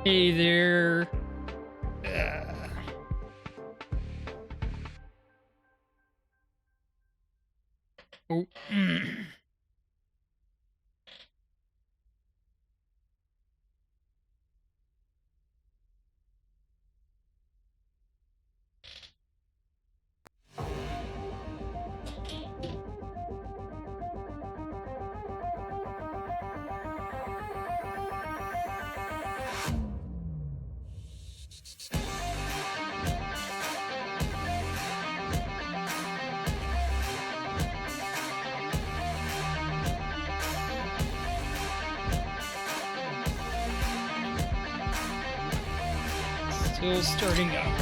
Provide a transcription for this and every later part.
Hey there. Oh. Still starting up.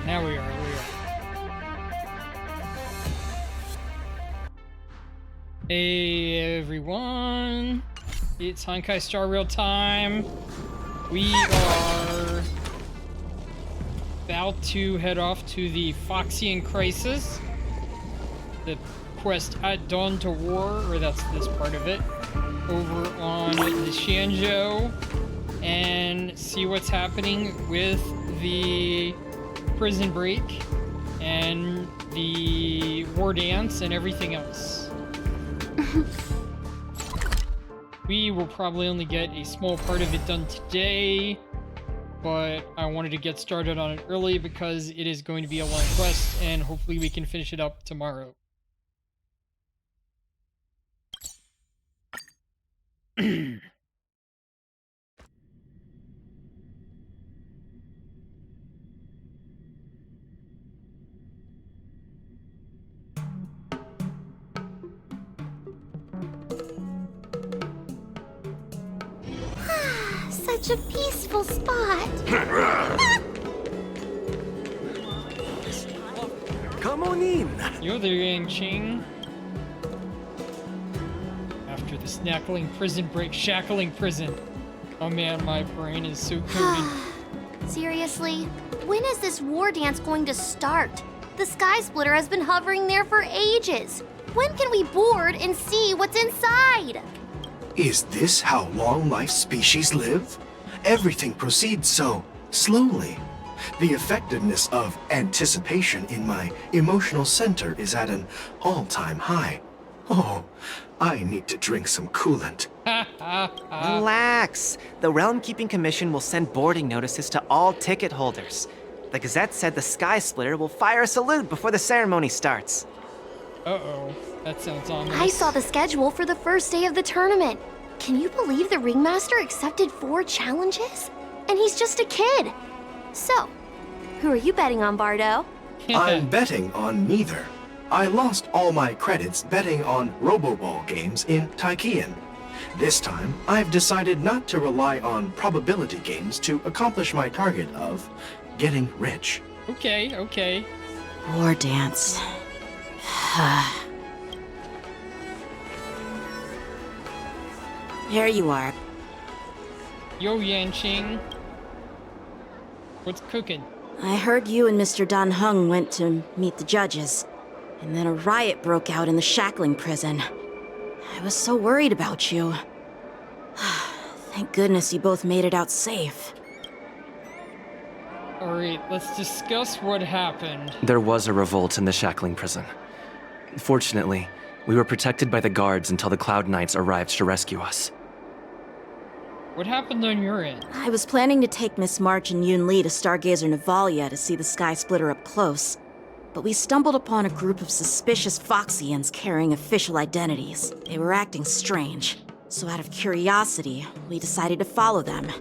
Now we are. Hey everyone, it's Honkai Star Real Time. We are about to head off to the Foxian Crisis, the quest at Dawn to War, or that's this part of it, over on the Shanzhou, and see what's happening with the prison break and the war dance and everything else. We will probably only get a small part of it done today, but I wanted to get started on it early because it is going to be a long quest, and hopefully we can finish it up tomorrow. Such a peaceful spot. Come on in. Yo there, Yang-Ching. After the snackling prison break, shackling prison. Oh man, my brain is so coated. Seriously? When is this war dance going to start? The Sky Splitter has been hovering there for ages. When can we board and see what's inside? Is this how long-life species live? Everything proceeds so slowly. The effectiveness of anticipation in my emotional center is at an all-time high. Oh, I need to drink some coolant. Relax. The Realm Keeping Commission will send boarding notices to all ticket holders. The Gazette said the Sky Splitter will fire a salute before the ceremony starts. Uh-oh, that sounds ominous. I saw the schedule for the first day of the tournament. Can you believe the Ringmaster accepted 4 challenges? And he's just a kid. So, who are you betting on, Bardo? I'm betting on neither. I lost all my credits betting on Roboball games in Taikian. This time, I've decided not to rely on probability games to accomplish my target of getting rich. Okay. War dance. Here you are. Yo, Yang-Ching. What's cooking? I heard you and Mr. Dan Heng went to meet the judges, and then a riot broke out in the shackling prison. I was so worried about you. Thank goodness you both made it out safe. Alright, let's discuss what happened. There was a revolt in the shackling prison. Fortunately, we were protected by the guards until the Cloud Knights arrived to rescue us. What happened on your end? I was planning to take Miss March and Yun Li to Stargazer Navalia to see the Sky Splitter up close, but we stumbled upon a group of suspicious Foxians carrying official identities. They were acting strange, so out of curiosity, we decided to follow them.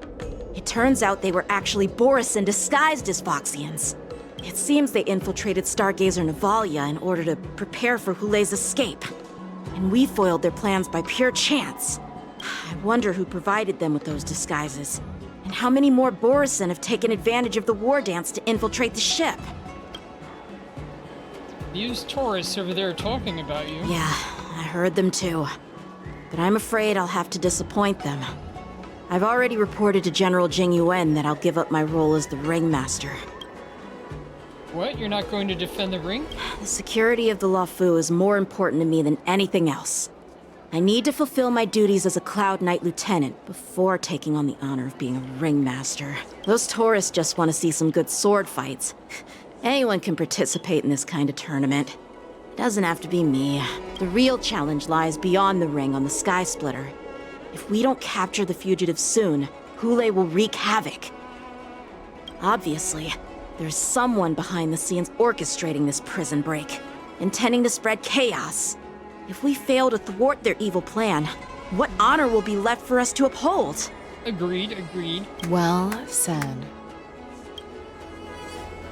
It turns out they were actually Borisin disguised as Foxians. It seems they infiltrated Stargazer Navalia in order to prepare for Hule's escape. And we foiled their plans by pure chance. I wonder who provided them with those disguises. And how many more Borisin have taken advantage of the war dance to infiltrate the ship? These tourists over there talking about you. Yeah, I heard them too. But I'm afraid I'll have to disappoint them. I've already reported to General Jing Yuan that I'll give up my role as the ringmaster. What? You're not going to defend the ring? The security of the Luofu is more important to me than anything else. I need to fulfill my duties as a Cloud Knight Lieutenant before taking on the honor of being a ringmaster. Those tourists just want to see some good sword fights. Anyone can participate in this kind of tournament. It doesn't have to be me. The real challenge lies beyond the ring on the Sky Splitter. If we don't capture the fugitives soon, Hule will wreak havoc. Obviously, there's someone behind the scenes orchestrating this prison break, intending to spread chaos. If we fail to thwart their evil plan, what honor will be left for us to uphold? Agreed, agreed. Well said.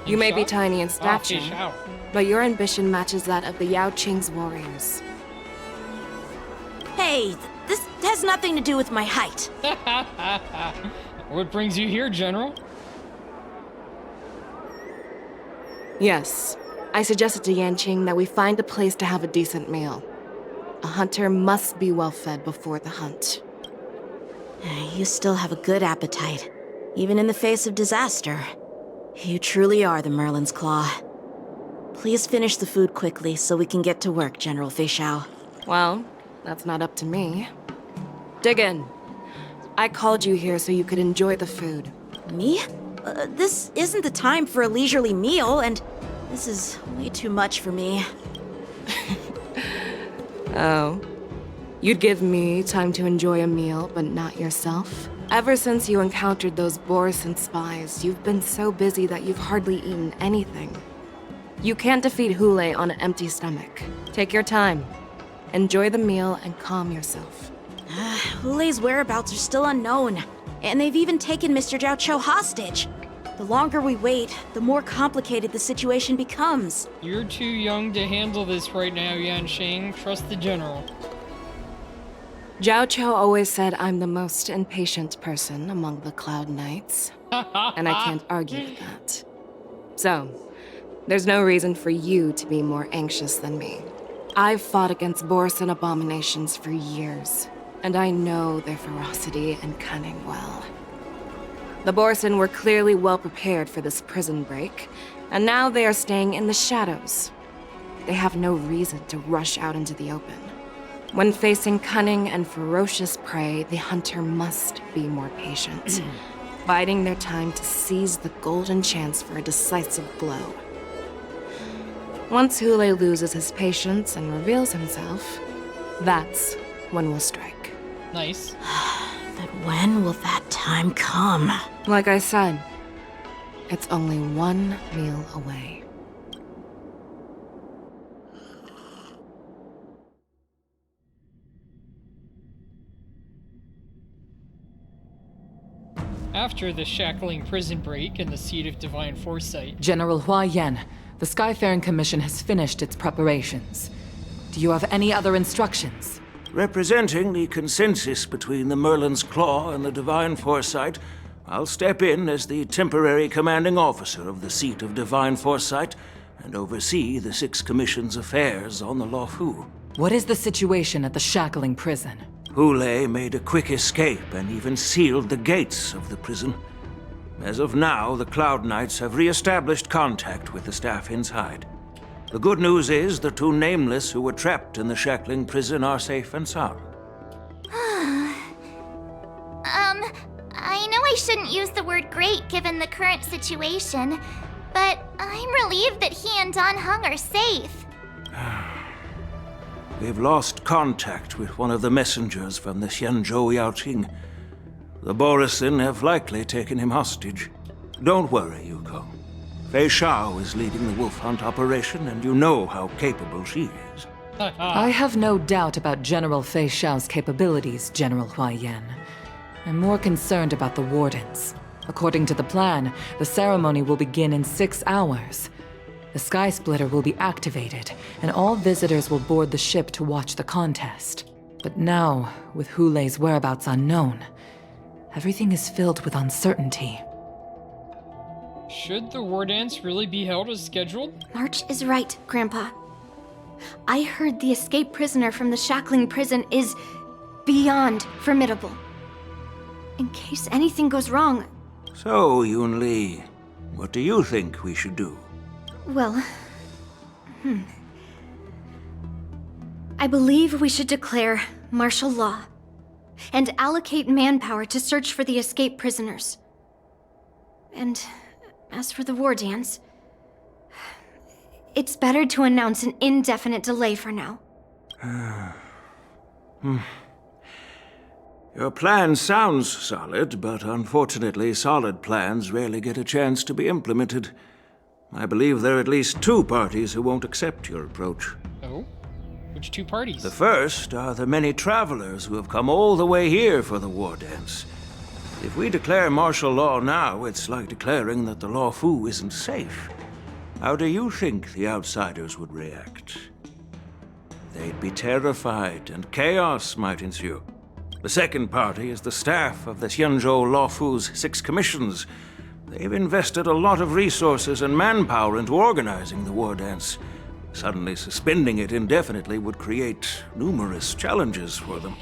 You may be tiny in stature, Feixao. but your ambition matches that of the Yao Qing's warriors. Hey, this has nothing to do with my height. What brings you here, General? Yes, I suggested to Yanqing that we find a place to have a decent meal. A hunter must be well fed before the hunt. You still have a good appetite, even in the face of disaster. You truly are the Merlin's Claw. Please finish the food quickly so we can get to work, General Feixao. Well, that's not up to me. Dig in. I called you here so you could enjoy the food. Me? This isn't the time for a leisurely meal, and this is way too much for me. Oh. You'd give me time to enjoy a meal, but not yourself? Ever since you encountered those Borisin spies, you've been so busy that you've hardly eaten anything. You can't defeat Hule on an empty stomach. Take your time. Enjoy the meal and calm yourself. Hule's whereabouts are still unknown, and they've even taken Mr. Zhao Cho hostage. The longer we wait, the more complicated the situation becomes. You're too young to handle this right now, Yanqing. Trust the General. Zhao Cho always said I'm the most impatient person among the Cloud Knights, and I can't argue with that. So, there's no reason for you to be more anxious than me. I've fought against Borisin abominations for years, and I know their ferocity and cunning well. The Borisin were clearly well prepared for this prison break, and now they are staying in the shadows. They have no reason to rush out into the open. When facing cunning and ferocious prey, the hunter must be more patient, biding their time to seize the golden chance for a decisive blow. Once Hule loses his patience and reveals himself, that's when we'll strike. Nice. But when will that time come? Like I said, it's only one meal away. After the shackling prison break and the seat of divine foresight, General Hua Yan, the Skyfaring Commission has finished its preparations. Do you have any other instructions? Representing the consensus between the Merlin's Claw and the Divine Foresight, I'll step in as the temporary commanding officer of the seat of Divine Foresight and oversee the Six Commission's affairs on the Luofu. What is the situation at the shackling prison? Hule made a quick escape and even sealed the gates of the prison. As of now, the Cloud Knights have re-established contact with the staff inside. The good news is the two Nameless who were trapped in the shackling prison are safe and sound. I know I shouldn't use the word great given the current situation, but I'm relieved that he and Don Hung are safe. We've lost contact with one of the messengers from the Xianzhou Yaoqing. The Borisin have likely taken him hostage. Don't worry, Yuko. Feixao is leading the wolf hunt operation, and you know how capable she is. I have no doubt about General Feixao's capabilities, General Hua Yan. I'm more concerned about the wardens. According to the plan, the ceremony will begin in 6 hours. The Sky Splitter will be activated, and all visitors will board the ship to watch the contest. But now, with Hulei's whereabouts unknown, everything is filled with uncertainty. Should the war dance really be held as scheduled? March is right, Grandpa. I heard the escaped prisoner from the shackling prison is beyond formidable. In case anything goes wrong... So, Yun-Li, what do you think we should do? Well... I believe we should declare martial law and allocate manpower to search for the escaped prisoners. And as for the war dance, it's better to announce an indefinite delay for now. Your plan sounds solid, but unfortunately, solid plans rarely get a chance to be implemented. I believe there are at least 2 parties who won't accept your approach. Oh? Which 2 parties? The first are the many travelers who have come all the way here for the war dance. If we declare martial law now, it's like declaring that the Law Fu isn't safe. How do you think the outsiders would react? They'd be terrified, and chaos might ensue. The second party is the staff of the Xianzhou Law Fu's 6 commissions. They've invested a lot of resources and manpower into organizing the war dance. Suddenly suspending it indefinitely would create numerous challenges for them.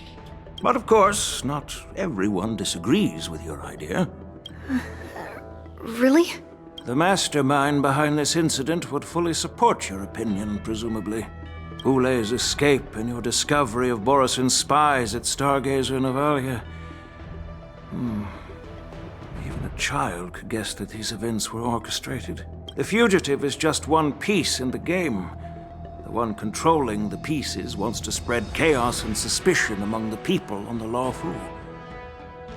But of course, not everyone disagrees with your idea. Really? The mastermind behind this incident would fully support your opinion, presumably. Hulei's escape and your discovery of Borisin's spies at Stargazer Navalia. Even a child could guess that these events were orchestrated. The fugitive is just one piece in the game. The one controlling the pieces wants to spread chaos and suspicion among the people on the Law Fu.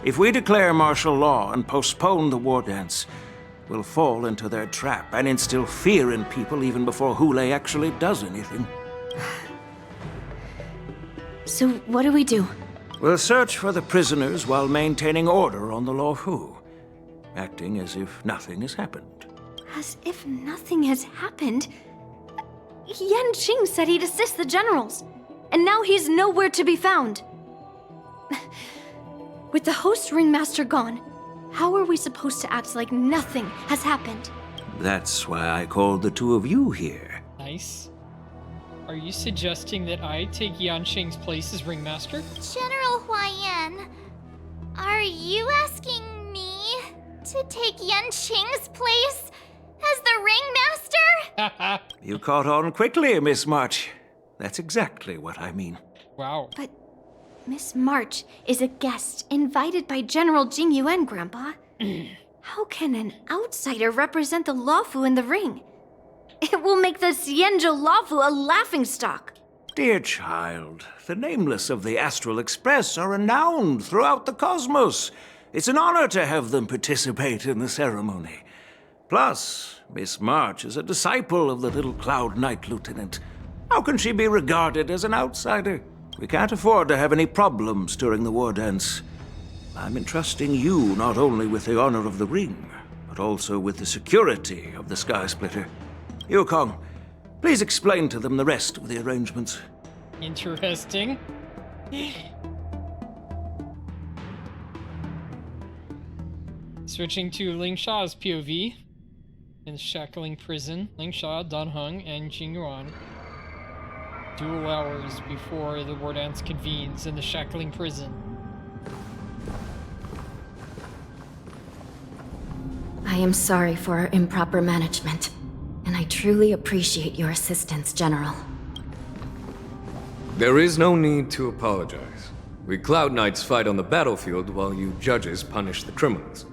If we declare martial law and postpone the war dance, we'll fall into their trap and instill fear in people even before Hulei actually does anything. So what do we do? We'll search for the prisoners while maintaining order on the Law Fu, acting as if nothing has happened. As if nothing has happened? Yanqing said he'd assist the generals, and now he's nowhere to be found. With the host ringmaster gone, how are we supposed to act like nothing has happened? That's why I called the 2 of you here. Nice. Are you suggesting that I take Yanqing's place as ringmaster? General Huaiyan, are you asking me to take Yanqing's place as the ringmaster? You caught on quickly, Miss March. That's exactly what I mean. Wow. But Miss March is a guest invited by General Jing Yuan, Grandpa. How can an outsider represent the Law Fu in the ring? It will make the Xianzhou Law Fu a laughingstock. Dear child, the nameless of the Astral Express are renowned throughout the cosmos. It's an honor to have them participate in the ceremony. Plus, Miss March is a disciple of the little Cloud Knight Lieutenant. How can she be regarded as an outsider? We can't afford to have any problems during the war dance. I'm entrusting you not only with the honor of the ring, but also with the security of the Sky Splitter. Yukong, please explain to them the rest of the arrangements. Interesting. Switching to Ling Sha's POV. In the shackling prison, Ling Sha, Dan Heng, and Jing Yuan. Dual hours before the war dance convenes in the shackling prison. I am sorry for our improper management, and I truly appreciate your assistance, General. There is no need to apologize. We Cloud Knights fight on the battlefield while you judges punish the criminals.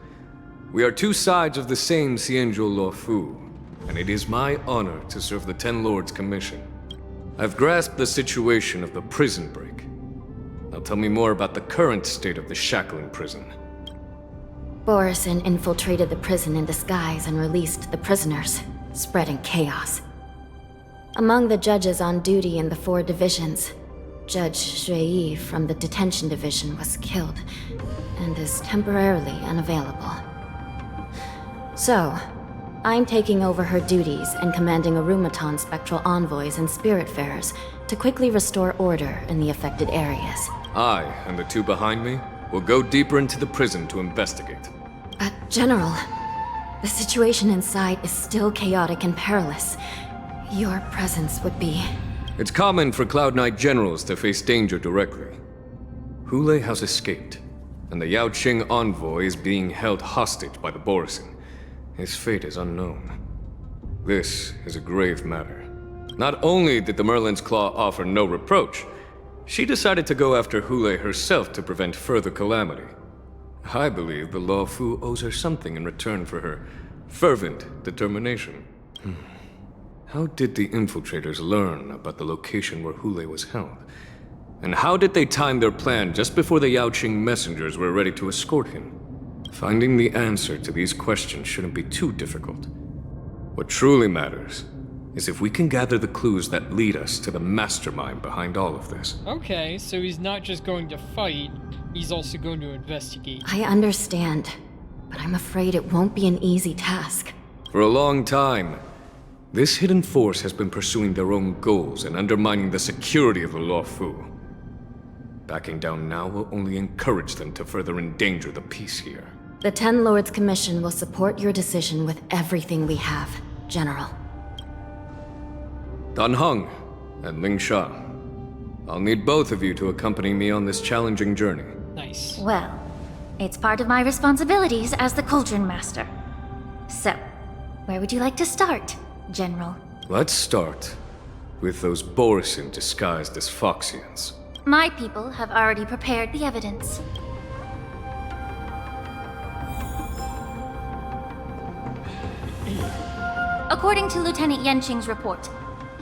We are 2 sides of the same Xianzhou Law Fu, and it is my honor to serve the Ten Lords' commission. I've grasped the situation of the prison break. Now tell me more about the current state of the shackling prison. Borisin infiltrated the prison in disguise and released the prisoners, spreading chaos. Among the judges on duty in the 4 divisions, Judge Shui from the detention division was killed and is temporarily unavailable. So, I'm taking over her duties and commanding Arumaton spectral envoys and spiritfarers to quickly restore order in the affected areas. I and the two behind me will go deeper into the prison to investigate. General, the situation inside is still chaotic and perilous. Your presence would be... It's common for Cloud Knight generals to face danger directly. Hule has escaped, and the Yaoqing envoy is being held hostage by the Borisin. His fate is unknown. This is a grave matter. Not only did the Merlin's Claw offer no reproach, she decided to go after Hule herself to prevent further calamity. I believe the Law Fu owes her something in return for her fervent determination. How did the infiltrators learn about the location where Hule was held? And how did they time their plan just before the Yaoqing messengers were ready to escort him? Finding the answer to these questions shouldn't be too difficult. What truly matters is if we can gather the clues that lead us to the mastermind behind all of this. Okay, so he's not just going to fight, he's also going to investigate. I understand, but I'm afraid it won't be an easy task. For a long time, this hidden force has been pursuing their own goals and undermining the security of the Law Fu. Backing down now will only encourage them to further endanger the peace here. The Ten Lords Commission will support your decision with everything we have, General. Dan Heng and Ling Sha, I'll need both of you to accompany me on this challenging journey. Nice. Well, it's part of my responsibilities as the Cauldron Master. So, where would you like to start, General? Let's start with those Borisin disguised as Foxians. My people have already prepared the evidence. According to Lieutenant Yenqing's report,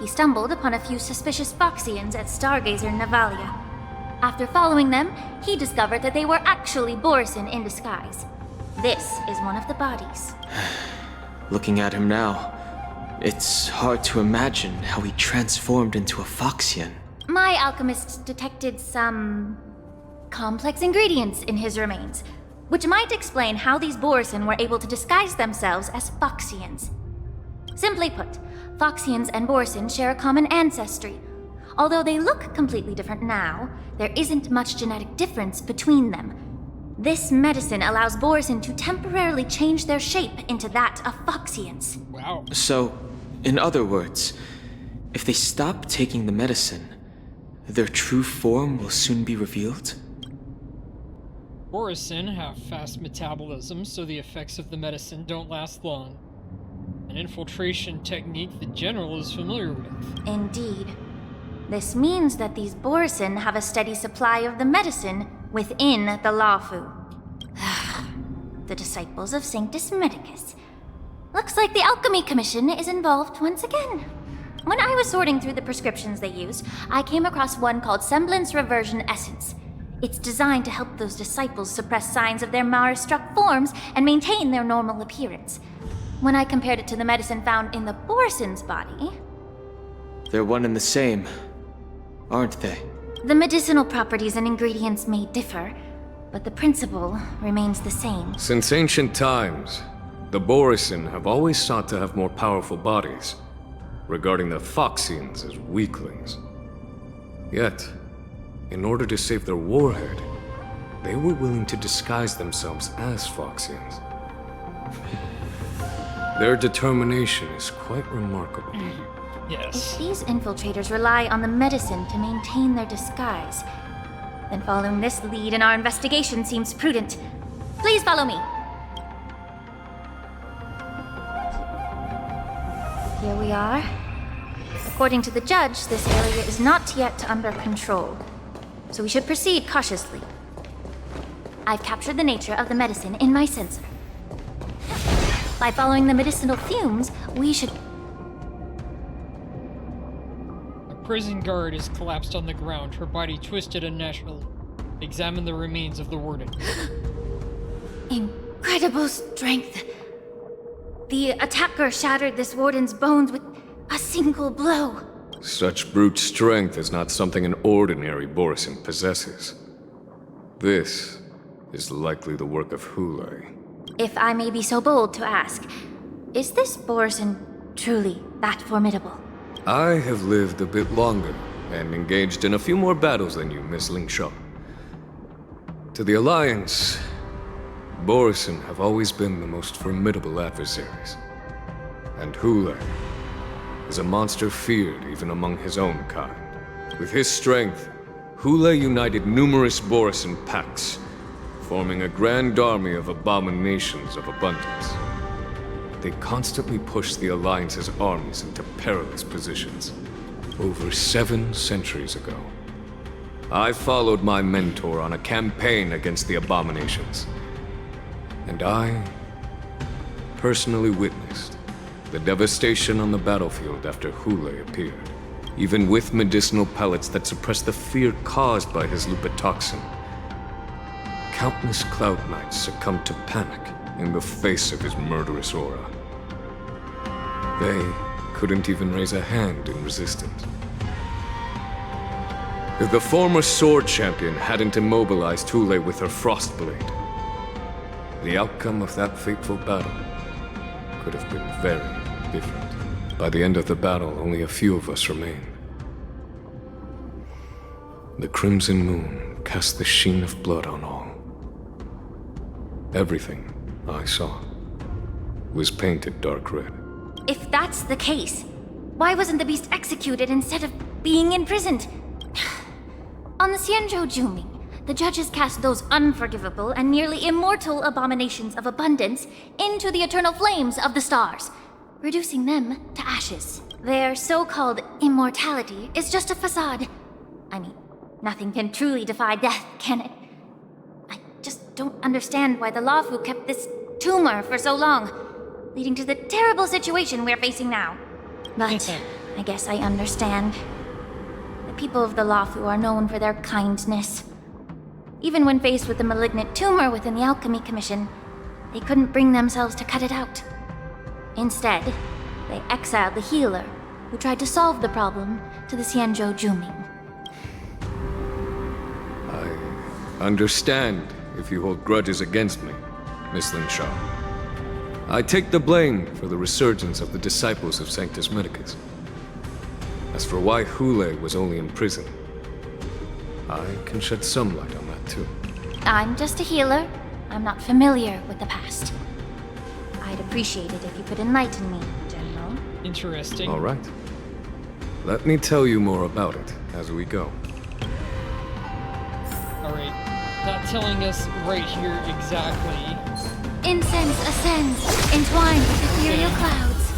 he stumbled upon a few suspicious Foxians at Stargazer Navalia. After following them, he discovered that they were actually Borisin in disguise. This is one of the bodies. Looking at him now, it's hard to imagine how he transformed into a Foxian. My alchemists detected some complex ingredients in his remains, which might explain how these Borisin were able to disguise themselves as Foxians. Simply put, Foxians and Borisin share a common ancestry. Although they look completely different now, there isn't much genetic difference between them. This medicine allows Borisin to temporarily change their shape into that of Foxians. Wow. So, in other words, if they stop taking the medicine, their true form will soon be revealed? Borisin have fast metabolism, so the effects of the medicine don't last long. An infiltration technique the General is familiar with. Indeed. This means that these Borisin have a steady supply of the medicine within the Lafu. The disciples of Sanctus Medicus. Looks like the Alchemy Commission is involved once again. When I was sorting through the prescriptions they used, I came across one called Semblance Reversion Essence. It's designed to help those disciples suppress signs of their Mara-struck forms and maintain their normal appearance. When I compared it to the medicine found in the Borisin's body... They're one and the same, aren't they? The medicinal properties and ingredients may differ, but the principle remains the same. Since ancient times, the Borisin have always sought to have more powerful bodies, regarding the Foxians as weaklings. Yet, in order to save their warhead, they were willing to disguise themselves as Foxians. Their determination is quite remarkable. Yes. If these infiltrators rely on the medicine to maintain their disguise, then following this lead in our investigation seems prudent. Please follow me. Here we are. According to the judge, this area is not yet under control, so we should proceed cautiously. I've captured the nature of the medicine in my sensor. By following the medicinal fumes, we should... A prison guard is collapsed on the ground, her body twisted unnaturally. Examine the remains of the warden. Incredible strength. The attacker shattered this warden's bones with a single blow. Such brute strength is not something an ordinary Borisin possesses. This is likely the work of Hule. If I may be so bold to ask, is this Borison truly that formidable? I have lived a bit longer and engaged in a few more battles than you, Miss Lingshaw. To the Alliance, Borisin have always been the most formidable adversaries. And Hule is a monster feared even among his own kind. With his strength, Hule united numerous Borisin packs, forming a grand army of abominations of abundance. They constantly push the Alliance's armies into perilous positions. Over 7 centuries ago, I followed my mentor on a campaign against the abominations. And I personally witnessed the devastation on the battlefield after Hule appeared. Even with medicinal pellets that suppressed the fear caused by his lupitoxin, countless Cloud Knights succumbed to panic in the face of his murderous aura. They couldn't even raise a hand in resistance. If the former sword champion hadn't immobilized Hule with her Frostblade, the outcome of that fateful battle could have been very different. By the end of the battle, only a few of us remained. The crimson moon cast the sheen of blood on all. Everything I saw was painted dark red. If that's the case, why wasn't the beast executed instead of being imprisoned? On the Xianzhou Juming, the judges cast those unforgivable and nearly immortal abominations of abundance into the eternal flames of the stars, reducing them to ashes. Their so-called immortality is just a facade. I mean, nothing can truly defy death, can it? I just don't understand why the Luofu kept this tumor for so long, leading to the terrible situation we're facing now. But I guess I understand. The people of the Luofu are known for their kindness. Even when faced with the malignant tumor within the Alchemy Commission, they couldn't bring themselves to cut it out. Instead, they exiled the healer, who tried to solve the problem, to the Xianzhou Juming. I understand if you hold grudges against me, Miss Lingshaw. I take the blame for the resurgence of the disciples of Sanctus Medicus. As for why Hule was only in prison, I can shed some light on that too. I'm just a healer. I'm not familiar with the past. I'd appreciate it if you could enlighten me, General. Interesting. All right. Let me tell you more about it as we go. Alright. Not telling us right here exactly. Incense ascends, entwined with ethereal clouds.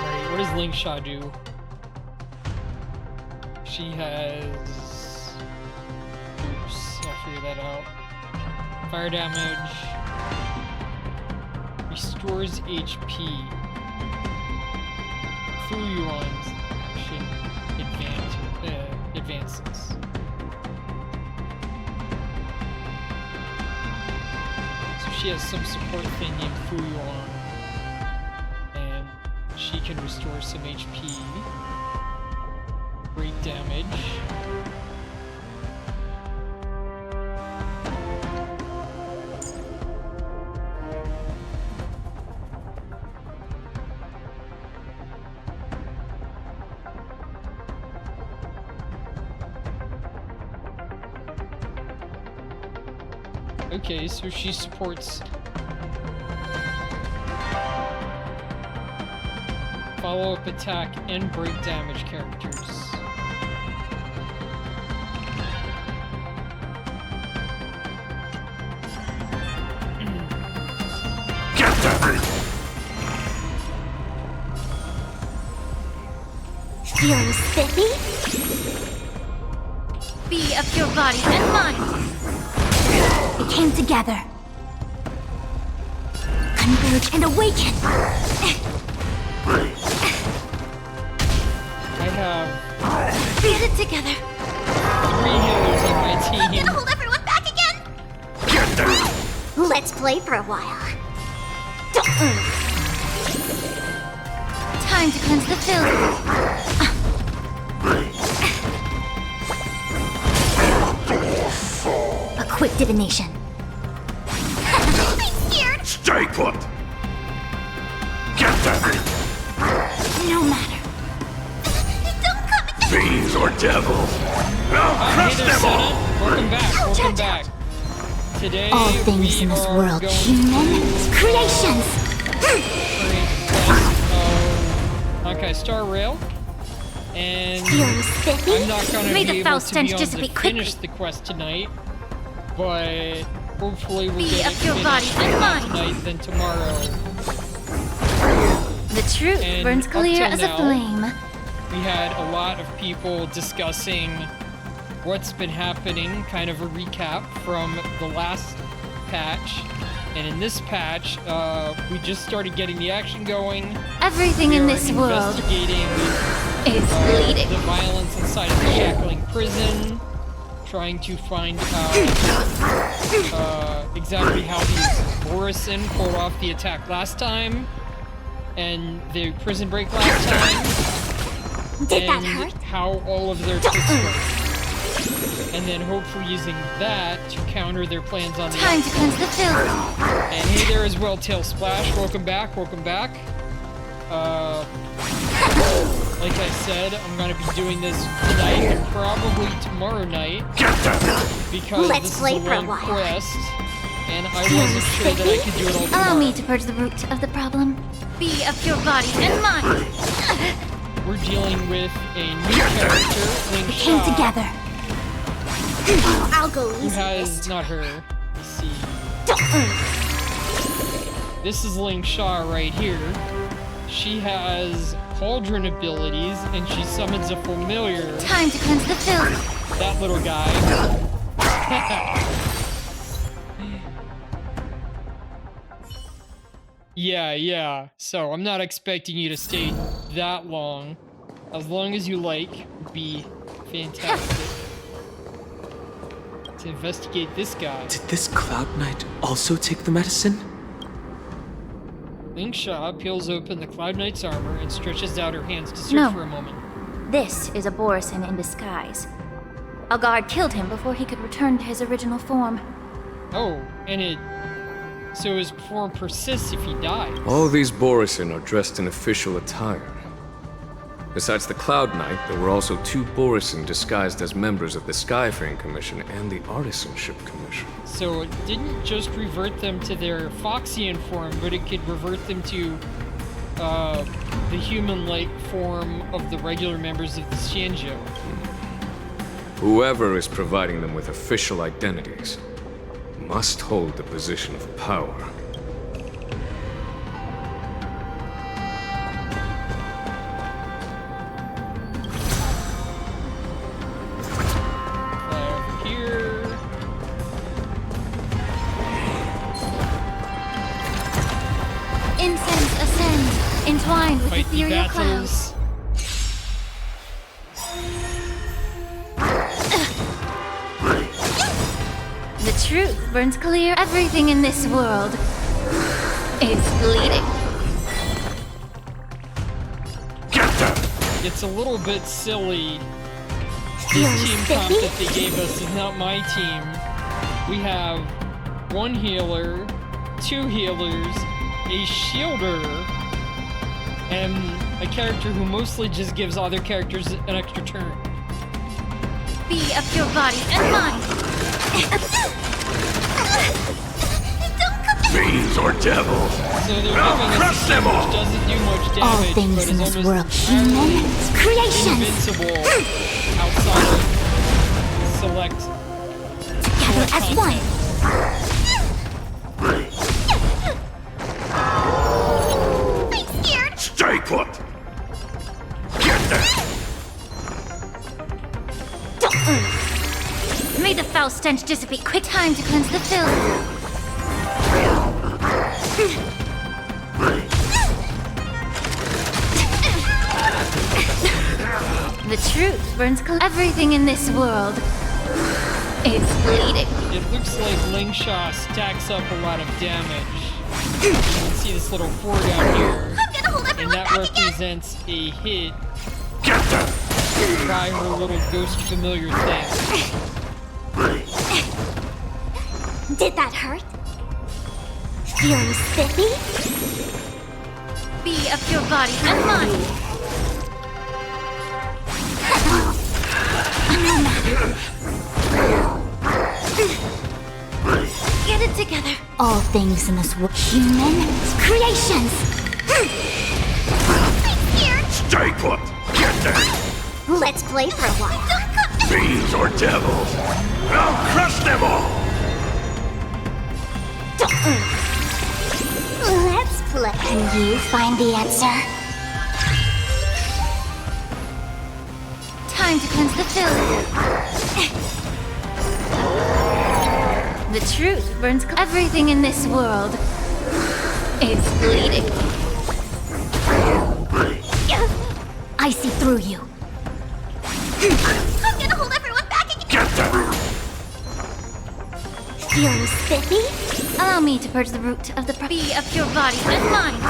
Alright, what does Lingshaw do? She has... Oops, I'll figure that out. Fire damage. Restores HP. Fuyuan's action advances. So she has some support thing named Fuyuan. And she can restore some HP. Great damage. Okay, so she supports follow-up attack and break damage characters. Feeling spiffy? Be of your body and mind. We came together. Converge and awaken! I have... Get it together! 3 healers on my team. Gonna hold everyone back again? Let's play for a while. Time to cleanse the filth. A quick divination. I'm scared. Stay put! Get them! No matter. Don't come again. Fiends or devils! I'll Hey crush there, them all! Senna. Welcome back. Welcome back. Today, All things we in this are world, going human creations. Honkai Star Rail. And Feeling spiffy? I'm not gonna May be the able foul to stench be able dissipate to quickly. finish the quest tonight, but hopefully we'll Be get of it your body finished and if not mind. tonight than tomorrow. The truth And burns up clear till as now, a flame. We had a lot of people discussing what's been happening, kind of a recap from the last patch. And in this patch, we just started getting the action going. Everything We in are this world investigating is bleeding. the violence inside of the shackling prison, trying to find out exactly how these Morrison pulled off the attack last time, and the prison break last time, Did that and hurt? how all of their tricks work. And then hopefully using that to counter their plans on the Time to outside. cleanse the filth. And hey there as well, Tail Splash. Welcome back, welcome back. Like I said, I'm gonna be doing this tonight and probably tomorrow night. Because Let's this play is a for a long while. quest. And I Feeling wasn't sure that I could do it all tomorrow. Allow me to purge the root of the problem. Be of your body and mind. We're dealing with a new character, Ling Came Sha, together. I'll go who easy. has, not her, let's see. This is Ling Sha right here. She has cauldron abilities, and she summons a familiar. Time to cleanse the filth. That little guy. Yeah. So I'm not expecting you to stay that long. As long as you like, would be fantastic. To investigate this guy. Did this Cloud Knight also take the medicine? Ling Sha peels open the Cloud Knight's armor and stretches out her hands to search No. for a moment. This is a Borison in disguise. A guard killed him before he could return to his original form. Oh, so his form persists if he dies. All these Borison are dressed in official attire. Besides the Cloud Knight, there were also 2 Borison disguised as members of the Skyfaring Commission and the Artisanship Commission. So it didn't just revert them to their Foxian form, but it could revert them to the human-like form of the regular members of the Xianzhou. Whoever is providing them with official identities must hold the position of power. Fly over here. Incense ascends, entwined with Fight the ethereal clouds. battles. The truth burns clear. Everything in this world is bleeding. It's a little bit silly. Feeling This team comp spiffy? that they gave us is not my team. We have 1 healer, 2 healers, a shielder, and a character who mostly just gives other characters an extra turn. Be of your body and mind. Fiends or devils! So they're I'll giving us crush a them team all! which doesn't do much All damage, things but in is this almost world, human creations. invincible outside of select Together as one. I'm scared. Stay put! Get them! May the foul stench dissipate. Quick time to cleanse the filth. The truth burns everything in this world It's bleeding. It looks like Lingshaw stacks up a lot of damage. You can see this little 4 down here. I'm gonna hold And everyone that back again! represents a hit by her little ghost familiar thing. Did that hurt? Feeling spiffy? Be of your body and mind. Get it together. All things in this world. Human creations! Here! Stay put! Get there! Let's play for a while. Fiends or devils! I'll crush them all! Let's play. Can you find the answer? Time to cleanse the filth. The truth burns everything in this world. It's bleeding. I see through you. I'm gonna hold everyone back again. Get them! Feeling spiffy? Allow me to purge the root of the be of your body and mind.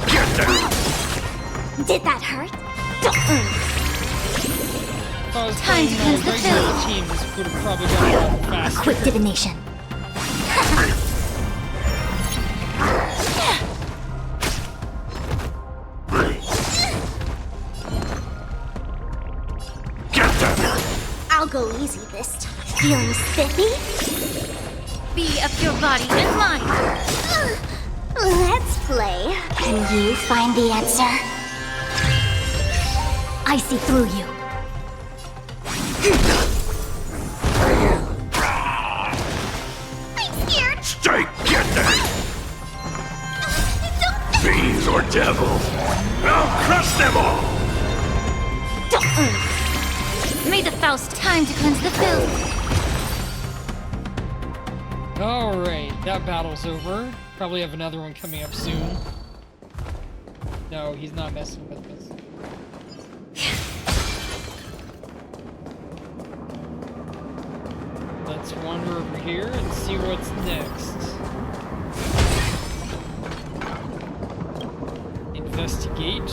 Get them! Did that hurt? If I was Time playing to cleanse the regular filth. team, this would have probably gone a lot faster. Quick divination. Get them! I'll go easy this time. Feeling spiffy? Be of your body and mind. Let's play. Can you find the answer? I see through you. I'm scared. Stay! Get them! Fiends or devils! I'll crush them all! May the Faust time to cleanse the filth. Alright, that battle's over. Probably have another one coming up soon. No, he's not messing with us. Let's wander over here and see what's next. Investigate.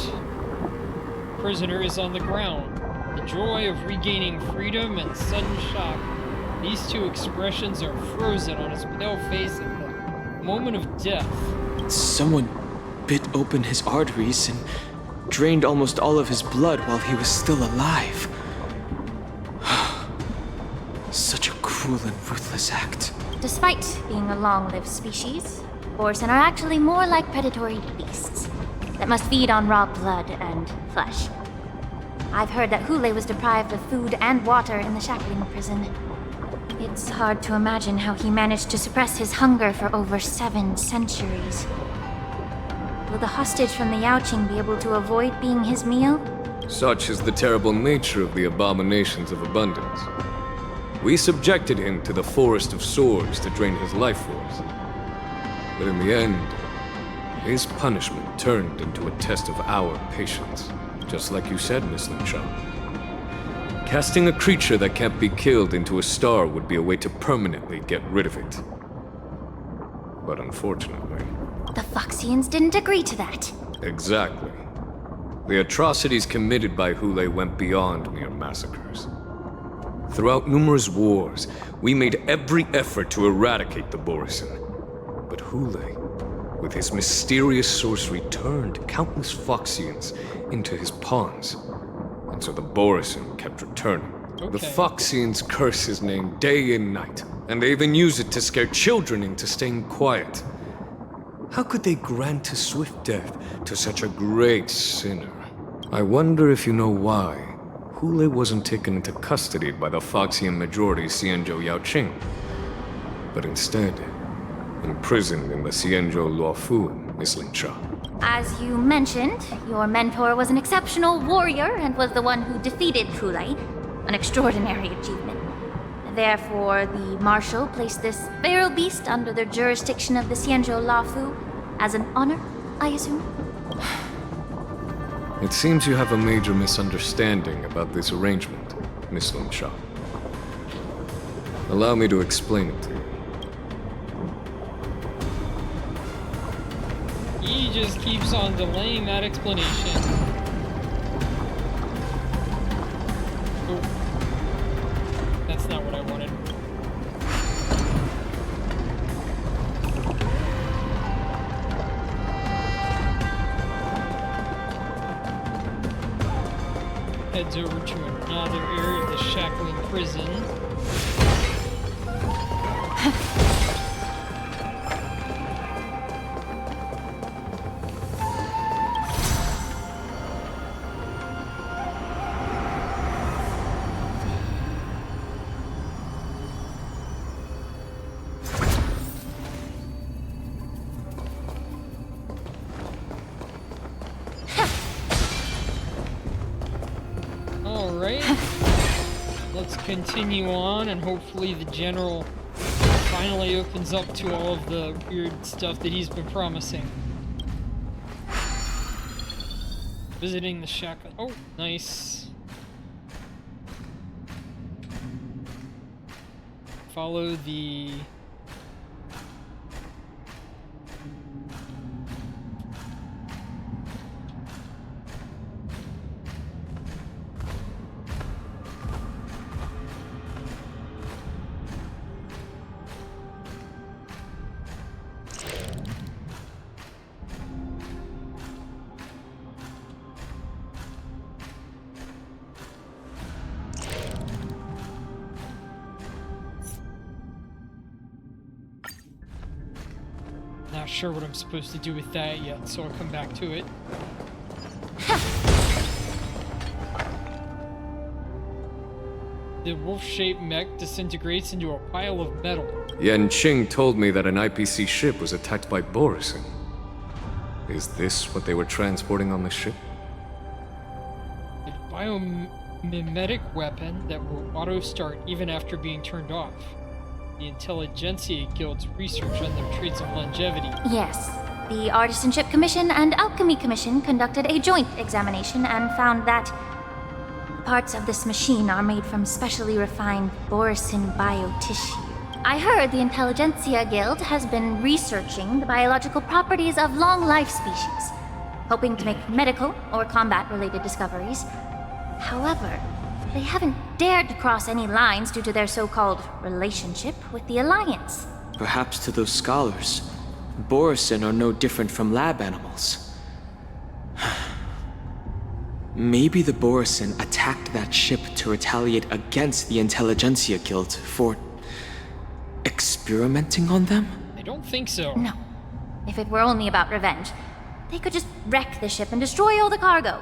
Prisoner is on the ground. The joy of regaining freedom and sudden shock. These two expressions are frozen on his pale face at the moment of death. Someone bit open his arteries and drained almost all of his blood while he was still alive. Such a cruel and ruthless act. Despite being a long-lived species, Borisin are actually more like predatory beasts that must feed on raw blood and flesh. I've heard that Hule was deprived of food and water in the shackling prison. It's hard to imagine how he managed to suppress his hunger for over 7 centuries. Will the hostage from the Yaoqing be able to avoid being his meal? Such is the terrible nature of the abominations of abundance. We subjected him to the Forest of Swords to drain his life force. But in the end, his punishment turned into a test of our patience. Just like you said, Miss Lingshaw. Casting a creature that can't be killed into a star would be a way to permanently get rid of it. But unfortunately... The Foxians didn't agree to that. Exactly. The atrocities committed by Hule went beyond mere massacres. Throughout numerous wars, we made every effort to eradicate the Borisin. But Hule, with his mysterious sorcery, turned countless Foxians into his pawns. And so the Borisin kept returning. Okay. The Foxians curse his name day and night, and they even use it to scare children into staying quiet. How could they grant a swift death to such a great sinner? I wonder if you know why Hule wasn't taken into custody by the Foxian majority Xianzhou Yaoqing, but instead imprisoned in the Xianzhou Luofu, Miss Lingshaw. As you mentioned, your mentor was an exceptional warrior and was the one who defeated Hule, an extraordinary achievement. Therefore, the Marshal placed this feral beast under the jurisdiction of the Xianzhou Luofu as an honor, I assume? It seems you have a major misunderstanding about this arrangement, Miss Feixao. Allow me to explain it to you. He just keeps on delaying that explanation. Oh. That's not what I wanted. Heads over to another area of the shackling prison. Let's continue on, and hopefully the general finally opens up to all of the weird stuff that he's been promising. Visiting the shack. Oh, nice. Follow the... Not sure what I'm supposed to do with that yet, so I'll come back to it. The wolf-shaped mech disintegrates into a pile of metal. Yan Qing told me that an IPC ship was attacked by Borisin. Is this what they were transporting on the ship? A biomimetic weapon that will auto-start even after being turned off. The Intelligentsia Guild's research on their traits of longevity. Yes. The Artisanship Commission and Alchemy Commission conducted a joint examination and found that parts of this machine are made from specially refined Borisin biotissue. I heard the Intelligentsia Guild has been researching the biological properties of long-life species, hoping to make medical or combat-related discoveries. However, they haven't dared to cross any lines due to their so-called relationship with the Alliance. Perhaps to those scholars, Borisin are no different from lab animals. Maybe the Borisin attacked that ship to retaliate against the Intelligentsia Guild for experimenting on them? I don't think so. No. If it were only about revenge, they could just wreck the ship and destroy all the cargo,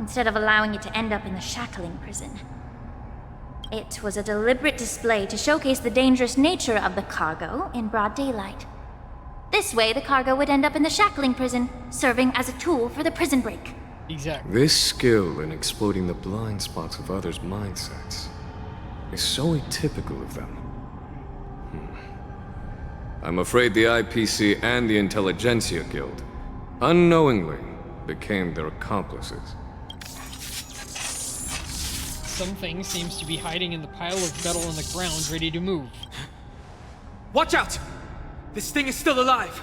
instead of allowing it to end up in the shackling prison. It was a deliberate display to showcase the dangerous nature of the cargo in broad daylight. This way, the cargo would end up in the shackling prison, serving as a tool for the prison break. Exactly. This skill in exploiting the blind spots of others' mindsets is so atypical of them. I'm afraid the IPC and the Intelligentsia Guild unknowingly became their accomplices. Something seems to be hiding in the pile of metal on the ground, ready to move. Watch out! This thing is still alive!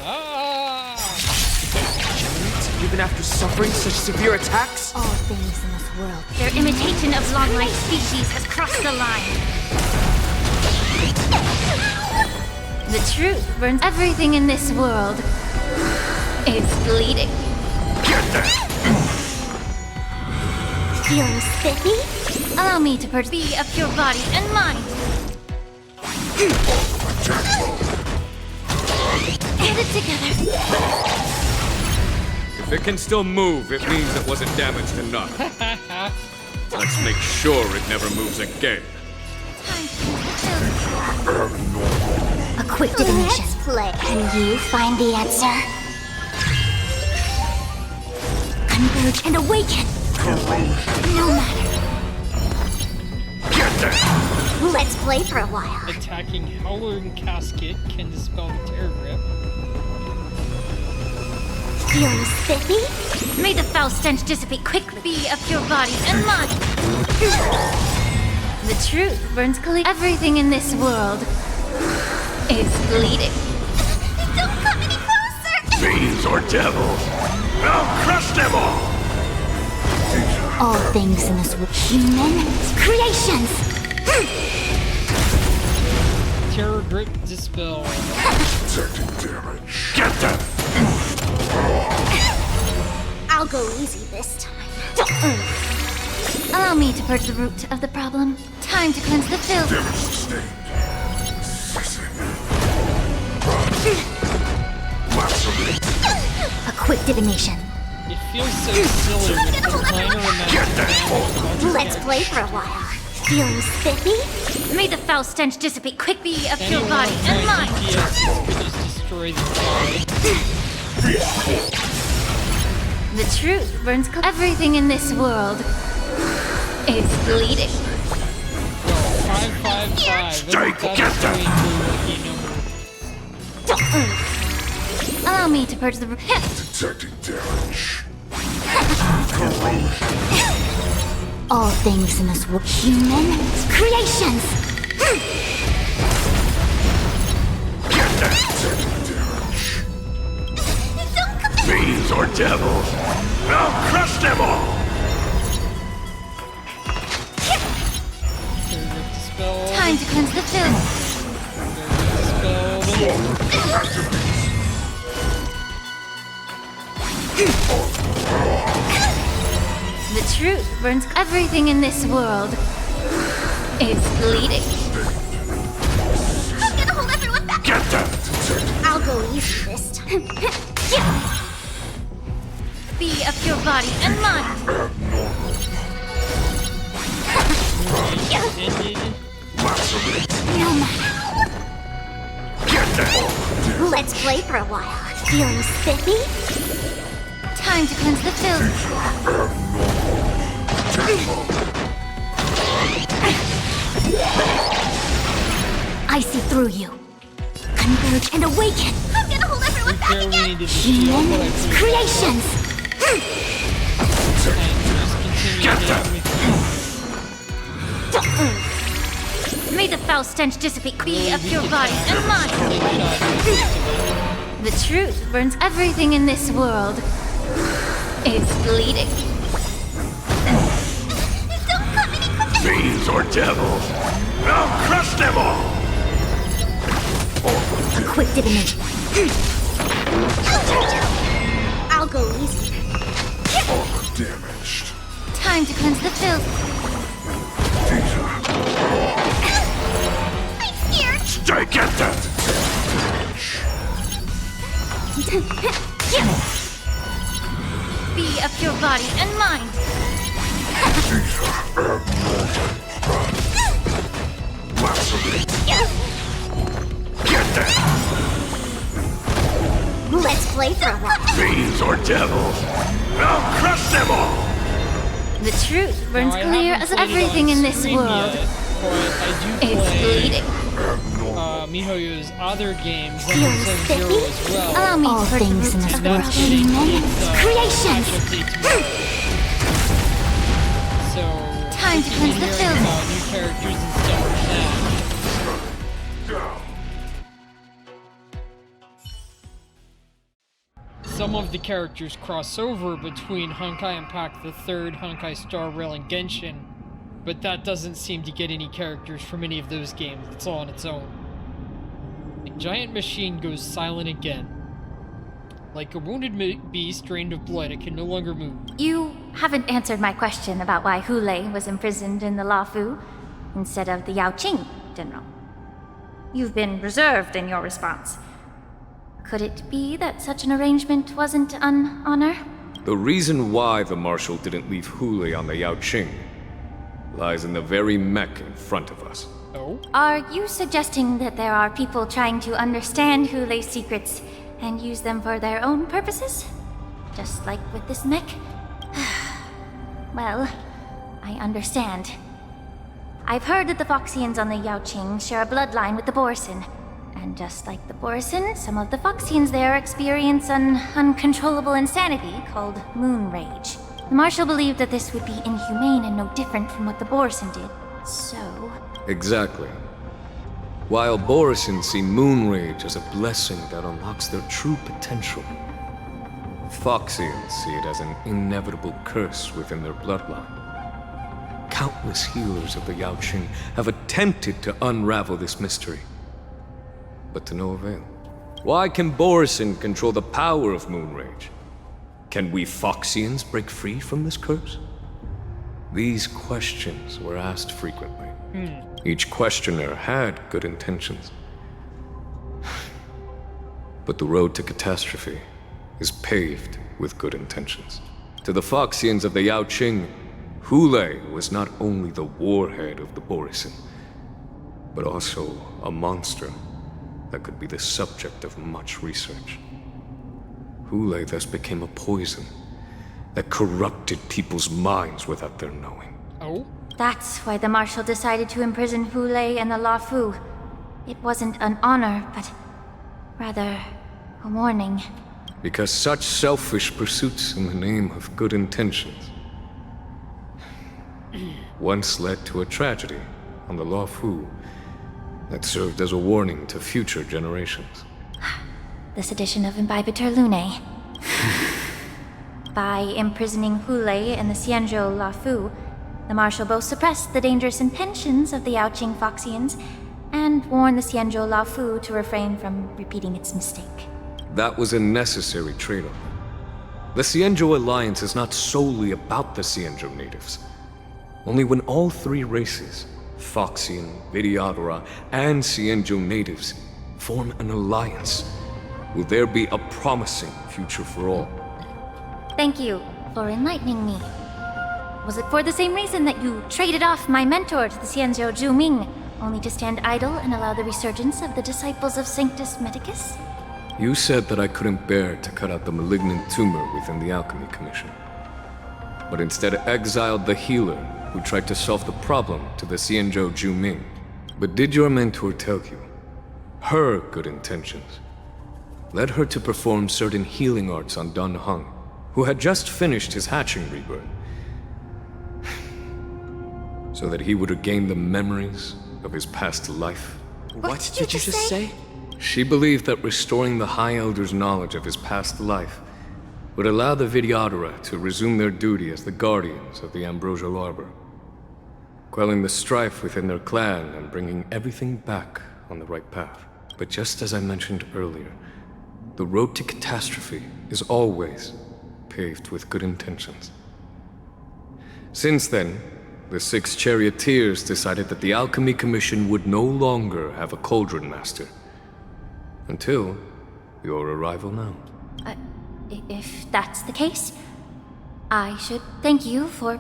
Ah! Even after suffering such severe attacks? All things in this world. Their imitation of long-life species has crossed the line. The truth burns. Everything in this world is bleeding. Get there! Feeling spiffy? Allow me to be of your body and mind. Get it together. If it can still move, it means it wasn't damaged enough. Let's make sure it never moves again. A quick divination. Let's play. Can you find the answer? Converge and awaken. No matter. Get there! Let's play for a while. Attacking Howler and Casket can dispel the terror grip. Feeling spiffy? May the foul stench dissipate quickly. Be of your body and mind. The truth burns clear. Everything in this world is bleeding. Don't come any closer! Fiends or devils, I'll crush them all! All things in this world, human creations! Terror grip dispel. Detecting damage. Get them! I'll go easy this time. Allow me to purge the root of the problem. Time to cleanse the filth. Damage sustained. Ceasing. A quick divination. It feels so silly with the minor amount of damage. Let's play for a while. Feeling spiffy? May the foul stench dissipate quickly. Be of your Anyone body with and high mind. DPS could just destroy the body. The truth burns clear. Everything in this world is bleeding. Well, 555. Strike, That's get a them. lucky number. Allow me to purge the root. Detecting damage. All things in this world, human creations! Get that! Detecting damage. Don't come Fiends or devils, I'll crush them all! Terror grip dispel. Time to cleanse the filth. Terror grip dispel. The truth burns. Everything in this world is bleeding. I'm gonna hold everyone back! Get them! Detecting I'll go easy this time. Be of your body and mind. Ended. No matter. Get them! Let's play for a while. Feeling spiffy? Time to cleanse the filth. I see through you. Converge and awaken. I'm gonna hold everyone back Barely again. needed the shield, but I Human could've creations. just continued it with May the foul stench dissipate. Be of your body and mind. The truth burns. Everything in this world is bleeding. Don't come any closer. Fiends or devils, I'll crush them all! A quick divination. I'll go easy. Damaged. Time to cleanse the filth. I'm scared. Stay, get that! Be of your body and mind. Get them! Let's play for a while. Fiends or devils, I'll crush them all! The truth burns Now, I clear haven't as played it everything on in this stream world yet, but I do is play bleeding. MiHoYo's other games, Feeling Zone Zero spiffy? as well. Allow me All to purge the things in root this of the world, That's problem. getting human its creations. patch update tomorrow. So Time to looking cleanse the and hearing filth. about new characters and stuff like that. Some of the characters cross over between Honkai Impact the Third, Honkai Star Rail, and Genshin, but that doesn't seem to get any characters from any of those games. It's all on its own. The giant machine goes silent again. Like a wounded beast drained of blood, it can no longer move. You haven't answered my question about why Hule was imprisoned in the Lafu instead of the Yaoqing, General. You've been reserved in your response. Could it be that such an arrangement wasn't an honor? The reason why the Marshal didn't leave Hule on the Yaoqing lies in the very mech in front of us. Oh? Are you suggesting that there are people trying to understand Hule's secrets and use them for their own purposes? Just like with this mech? Well, I understand. I've heard that the Foxians on the Yaoqing share a bloodline with the Borson, And just like the Borisin, some of the Foxians there experience an uncontrollable insanity called moon rage. The Marshal believed that this would be inhumane and no different from what the Borisin did, so... Exactly. While Borisin see moon rage as a blessing that unlocks their true potential, Foxians see it as an inevitable curse within their bloodline. Countless healers of the Yaoqing have attempted to unravel this mystery, but to no avail. Why can Borisin control the power of moon rage? Can we Foxians break free from this curse? These questions were asked frequently. Each questioner had good intentions. But the road to catastrophe is paved with good intentions. To the Foxians of the Yaoqing, Hule was not only the warhead of the Borisin, but also a monster that could be the subject of much research. Hule thus became a poison that corrupted people's minds without their knowing. Oh? That's why the Marshal decided to imprison Hule and the Luofu. It wasn't an honor, but rather a warning. Because such selfish pursuits in the name of good intentions once led to a tragedy on the Luofu that served as a warning to future generations. This edition of Imbibitor Lunae. By imprisoning Hule and the Xianzhou Luofu, the Marshal both suppressed the dangerous intentions of the Yaoqing Foxians and warned the Xianzhou Luofu to refrain from repeating its mistake. That was a necessary trade-off. The Xianzhou Alliance is not solely about the Xianzhou natives. Only when all three races, Foxian, Vidyadhara, and Xianzhou natives, form an alliance, will there be a promising future for all. Thank you for enlightening me. Was it for the same reason that you traded off my mentor to the Xianzhou Zhuming, only to stand idle and allow the resurgence of the disciples of Sanctus Medicus? You said that I couldn't bear to cut out the malignant tumor within the Alchemy Commission, but instead exiled the healer who tried to solve the problem to the Xianzhou Zhuming. But did your mentor tell you her good intentions led her to perform certain healing arts on Dan Heng, who had just finished his hatching rebirth, so that he would regain the memories of his past life? What did you just say? She believed that restoring the High Elder's knowledge of his past life would allow the Vidyadhara to resume their duty as the guardians of the Ambrosial Arbor, quelling the strife within their clan and bringing everything back on the right path. But just as I mentioned earlier, the road to catastrophe is always paved with good intentions. Since then, the 6 charioteers decided that the Alchemy Commission would no longer have a cauldron master. Until your arrival now. If that's the case, I should thank you for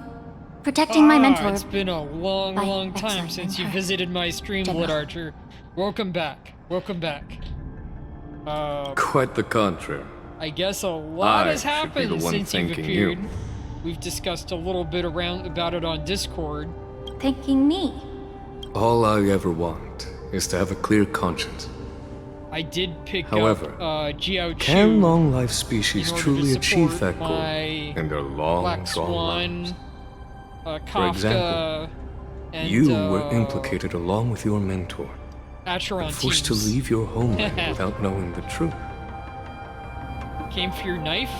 protecting my mentor. It's been a long time since you visited my stream, Blood Archer. Welcome back. Welcome back. Quite the contrary. I guess a lot has should be happened the one since you've thanking appeared. you. We've discussed a little bit about it on Discord. Thanking me. All I ever want is to have a clear conscience. I did pick However, up Jiao Chu. Can long-life species in order truly to achieve support that goal my in their long, Black drawn lives? Swan, For Kafka, example, and you were implicated along with your mentor, Acheron and forced to teams. leave your homeland without knowing the truth. Came for your knife?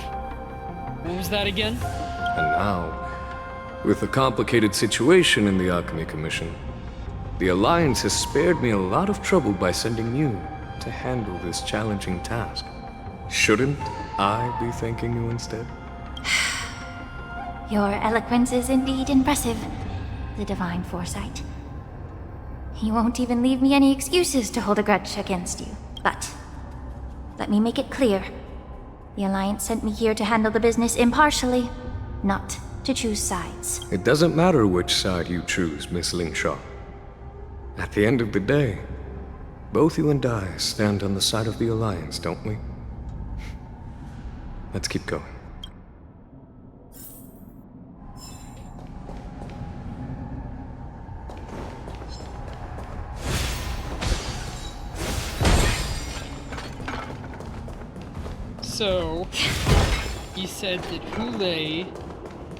What was that again? And now, with the complicated situation in the Alchemy Commission, the Alliance has spared me a lot of trouble by sending you to handle this challenging task. Shouldn't I be thanking you instead? Your eloquence is indeed impressive, the divine foresight. You won't even leave me any excuses to hold a grudge against you. But let me make it clear. The Alliance sent me here to handle the business impartially, not to choose sides. It doesn't matter which side you choose, Miss Lingshaw. At the end of the day, both you and I stand on the side of the Alliance, don't we? Let's keep going. So, he said that Hule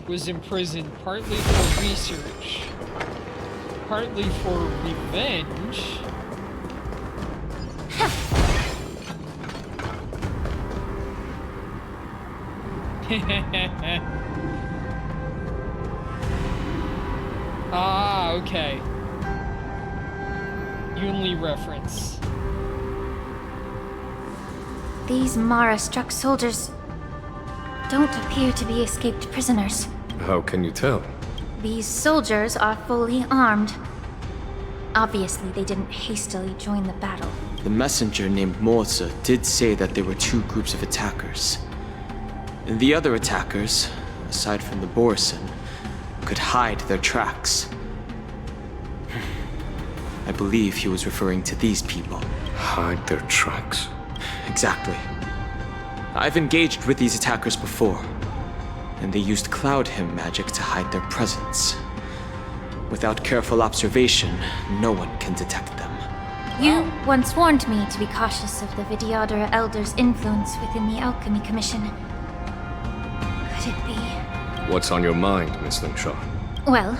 was imprisoned partly for research, partly for revenge. Ah, okay. Yunli reference. These Mara-struck soldiers don't appear to be escaped prisoners. How can you tell? These soldiers are fully armed. Obviously, they didn't hastily join the battle. The messenger named Morza did say that there were two groups of attackers. And the other attackers, aside from the Borison, could hide their tracks. I believe he was referring to these people. Hide their tracks? Exactly. I've engaged with these attackers before, and they used Cloud Hymn magic to hide their presence. Without careful observation, no one can detect them. You once warned me to be cautious of the Vidyadhara Elder's influence within the Alchemy Commission. Could it be? What's on your mind, Miss Lingshaw? Well,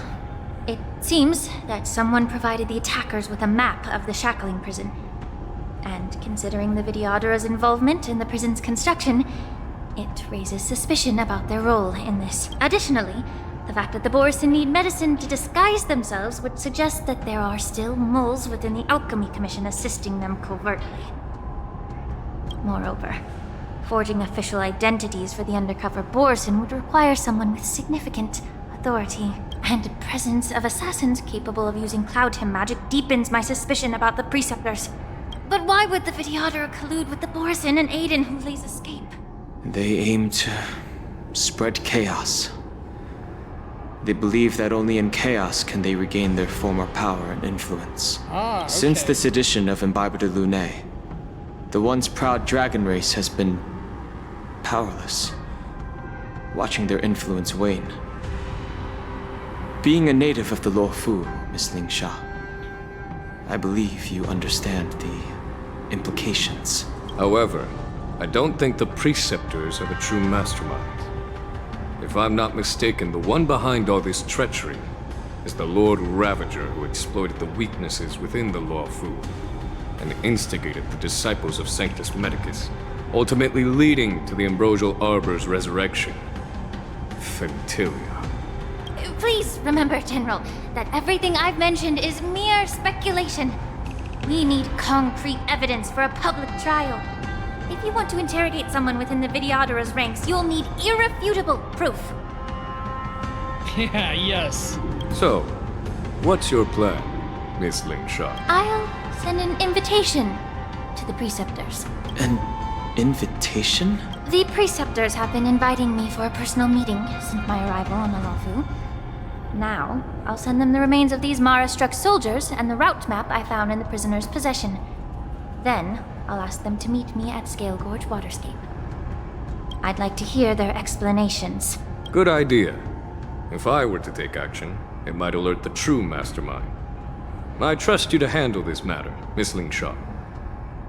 it seems that someone provided the attackers with a map of the shackling prison. And considering the Vidyadhara's involvement in the prison's construction, it raises suspicion about their role in this. Additionally, the fact that the Borison need medicine to disguise themselves would suggest that there are still moles within the Alchemy Commission assisting them covertly. Moreover, forging official identities for the undercover Borison would require someone with significant authority. And the presence of assassins capable of using Cloud Hymn magic deepens my suspicion about the Preceptors. But why would the Vidyadhara collude with the Borison and aid in Hule's escape? They aim to spread chaos. They believe that only in chaos can they regain their former power and influence. Okay. Since this edition of Imbibe de Lune, the once proud dragon race has been powerless, watching their influence wane. Being a native of the Luofu, Miss Lingsha, I believe you understand the implications. However, I don't think the Preceptors are the true masterminds. If I'm not mistaken, the one behind all this treachery is the Lord Ravager who exploited the weaknesses within the Luofu and instigated the disciples of Sanctus Medicus, ultimately leading to the Ambrosial Arbor's resurrection. Fentilia. Please remember, General, that everything I've mentioned is mere speculation. We need concrete evidence for a public trial. If you want to interrogate someone within the Vidyadhara's ranks, you'll need irrefutable proof. Yeah, yes. So, what's your plan, Miss Lingshaw? I'll send an invitation to the Preceptors. An invitation? The Preceptors have been inviting me for a personal meeting since my arrival on the Luofu. Now, I'll send them the remains of these Mara-struck soldiers and the route map I found in the prisoner's possession. Then, I'll ask them to meet me at Scale Gorge Waterscape. I'd like to hear their explanations. Good idea. If I were to take action, it might alert the true mastermind. I trust you to handle this matter, Miss Lingshaw.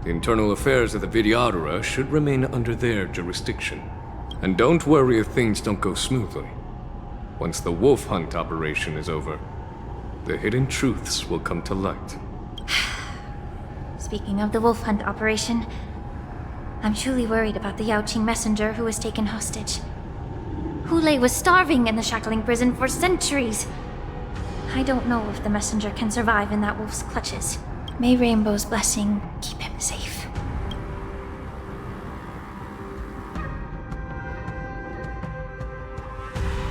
The internal affairs of the Vidyadhara should remain under their jurisdiction. And don't worry if things don't go smoothly. Once the wolf hunt operation is over, the hidden truths will come to light. Speaking of the wolf hunt operation, I'm truly worried about the Yaoqing messenger who was taken hostage. Hule was starving in the shackling prison for centuries. I don't know if the messenger can survive in that wolf's clutches. May Rainbow's blessing keep him safe.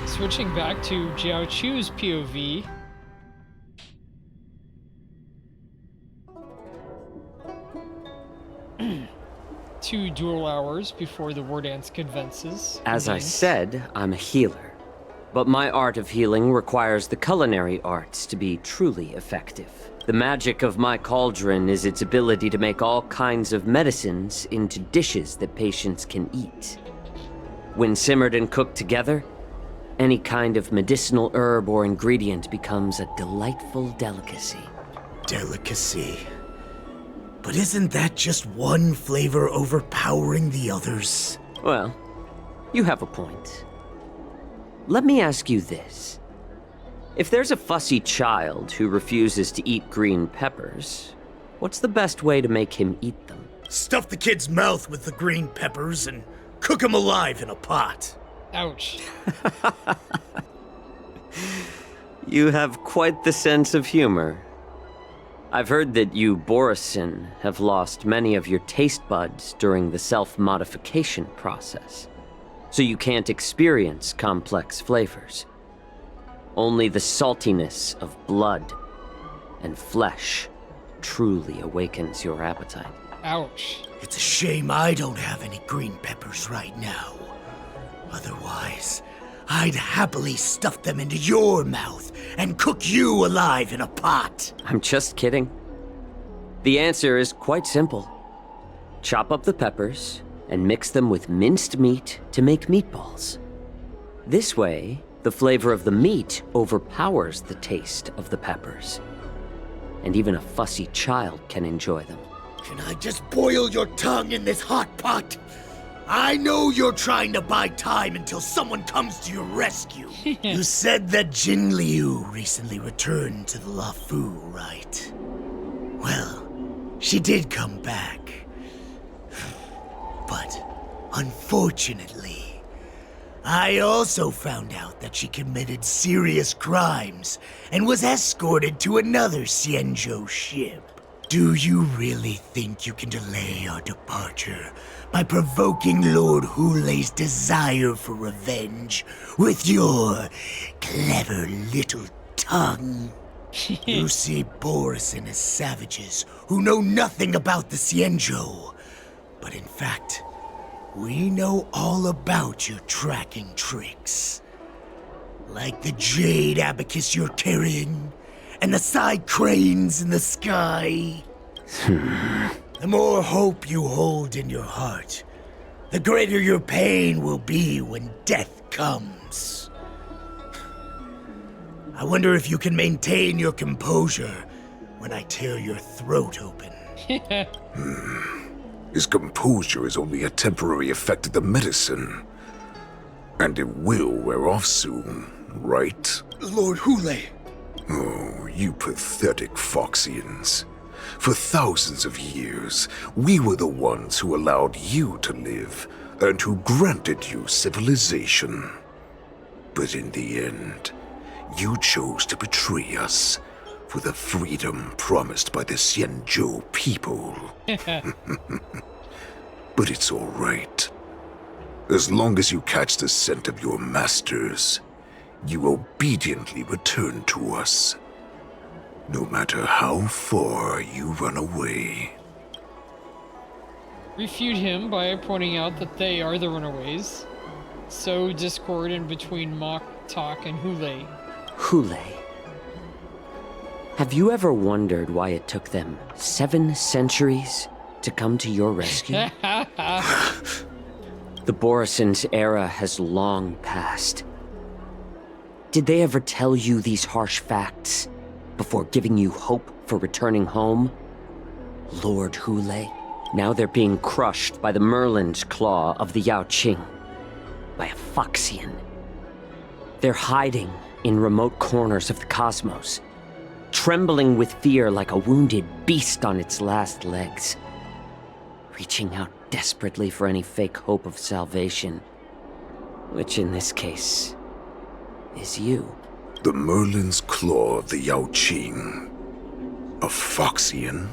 Switching back to Jiao Chu's POV. Two dual hours before the war dance commences. As I said, I'm a healer. But my art of healing requires the culinary arts to be truly effective. The magic of my cauldron is its ability to make all kinds of medicines into dishes that patients can eat. When simmered and cooked together, any kind of medicinal herb or ingredient becomes a delightful delicacy. Delicacy. But isn't that just one flavor overpowering the others? Well, you have a point. Let me ask you this. If there's a fussy child who refuses to eat green peppers, what's the best way to make him eat them? Stuff the kid's mouth with the green peppers and cook him alive in a pot. Ouch. You have quite the sense of humor. I've heard that you, Borisin, have lost many of your taste buds during the self-modification process, so you can't experience complex flavors. Only the saltiness of blood and flesh truly awakens your appetite. Ouch. It's a shame I don't have any green peppers right now. Otherwise, I'd happily stuff them into your mouth and cook you alive in a pot. I'm just kidding. The answer is quite simple. Chop up the peppers and mix them with minced meat to make meatballs. This way, the flavor of the meat overpowers the taste of the peppers. And even a fussy child can enjoy them. Can I just boil your tongue in this hot pot? I know you're trying to buy time until someone comes to your rescue. You said that Jin Liu recently returned to the Luofu, right? Well, she did come back. But, unfortunately, I also found out that she committed serious crimes and was escorted to another Xianzhou ship. Do you really think you can delay our departure by provoking Lord Hulei's desire for revenge with your clever little tongue? You see Borisin as savages who know nothing about the Xianzhou, but in fact, we know all about your tracking tricks. Like the jade abacus you're carrying, and the side cranes in the sky. The more hope you hold in your heart, the greater your pain will be when death comes. I wonder if you can maintain your composure when I tear your throat open. His composure is only a temporary effect of the medicine. And it will wear off soon, right? Lord Hulei. Oh, you pathetic Foxians. For thousands of years, we were the ones who allowed you to live, and who granted you civilization. But in the end, you chose to betray us for the freedom promised by the Xianzhou people. But it's all right. As long as you catch the scent of your masters, you obediently return to us, no matter how far you run away. Refute him by pointing out that they are the runaways. Sow discord in between Mok Tok and Hulei. Hulei. Have you ever wondered why it took them 7 centuries to come to your rescue? The Borisin's era has long passed. Did they ever tell you these harsh facts before giving you hope for returning home? Lord Hulei, now they're being crushed by the Merlin's claw of the Yaoqing, by a Foxian. They're hiding in remote corners of the cosmos, trembling with fear like a wounded beast on its last legs, reaching out desperately for any fake hope of salvation, which in this case is you. The Merlin's claw of the Yaoqing. A Foxian?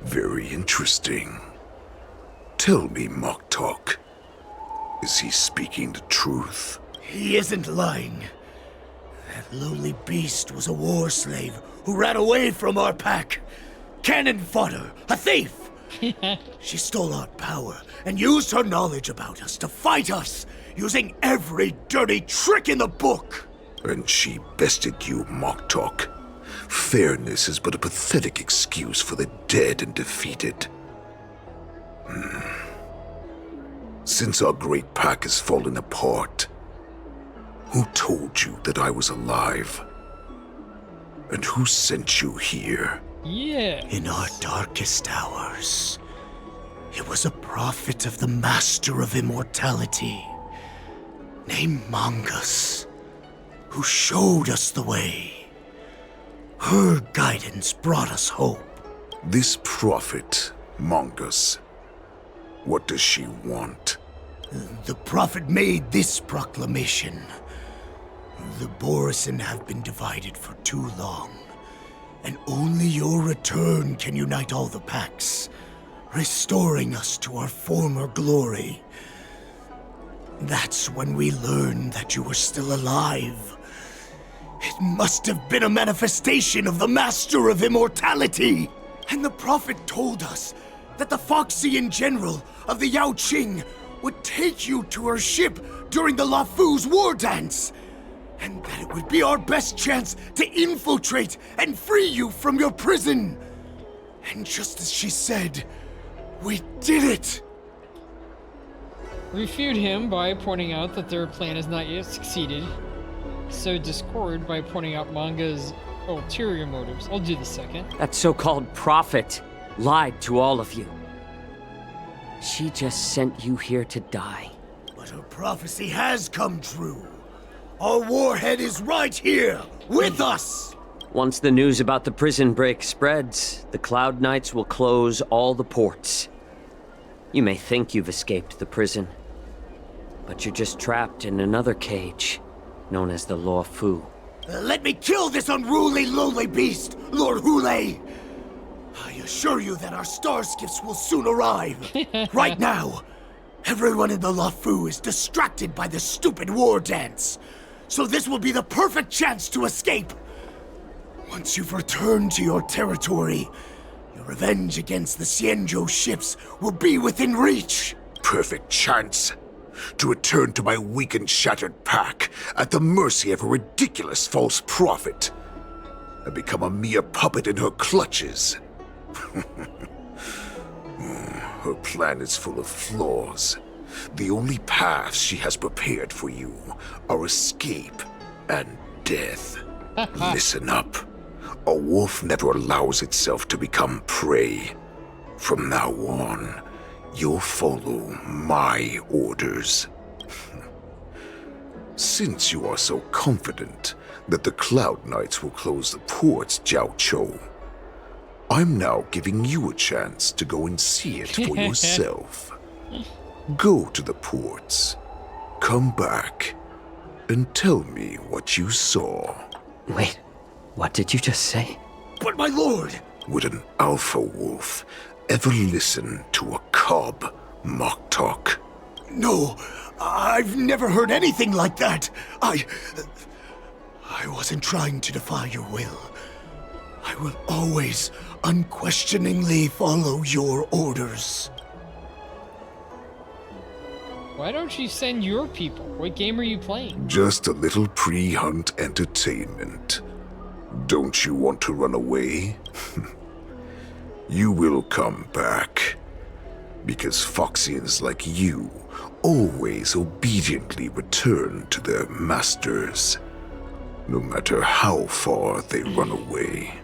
Very interesting. Tell me, Mok Tok, is he speaking the truth? He isn't lying. That lowly beast was a war slave who ran away from our pack. Cannon fodder, a thief! She stole our power and used her knowledge about us to fight us, using every dirty trick in the book! And she bested you, Mok Tok. Fairness is but a pathetic excuse for the dead and defeated. Since our great pack has fallen apart, who told you that I was alive? And who sent you here? Yeah. In our darkest hours, It was a prophet of the Master of Immortality, named Mongus, who showed us the way. Her guidance brought us hope. This prophet, Mongus, what does she want? The prophet made this proclamation. The Borisin have been divided for too long, and only your return can unite all the packs, restoring us to our former glory. That's when we learned that you were still alive. It must have been a manifestation of the Master of Immortality! And the prophet told us that the Foxian general of the Yao Qing would take you to her ship during the Lafu's war dance, and that it would be our best chance to infiltrate and free you from your prison. And just as she said, we did it! Refute him by pointing out that their plan has not yet succeeded. Sow discord by pointing out Manga's ulterior motives. I'll do the second. That so-called prophet lied to all of you. She just sent you here to die. But her prophecy has come true. Our warhead is right here, with us! Once the news about the prison break spreads, the Cloud Knights will close all the ports. You may think you've escaped the prison, but you're just trapped in another cage, known as the Law Fu. Let me kill this unruly, lowly beast, Lord Hule! I assure you that our star skiffs will soon arrive. Right now, everyone in the Lafu is distracted by the stupid war dance. So this will be the perfect chance to escape. Once you've returned to your territory, your revenge against the Xianzhou ships will be within reach. Perfect chance to return to my weak and shattered pack at the mercy of a ridiculous false prophet and become a mere puppet in her clutches. Her plan is full of flaws. The only paths she has prepared for you are escape and death. Listen up. A wolf never allows itself to become prey. From now on, you'll follow my orders. Since you are so confident that the Cloud Knights will close the ports, Jiao Chou, I'm now giving you a chance to go and see it for yourself. Go to the ports, come back, and tell me what you saw. Wait, what did you just say? But my lord! Would an alpha wolf ever listen to a cub, Moktok? No, I've never heard anything like that. I wasn't trying to defy your will. I will always unquestioningly follow your orders. Why don't you send your people? What game are you playing? Just a little pre-hunt entertainment. Don't you want to run away? You will come back. Because Foxians like you always obediently return to their masters, no matter how far they run away.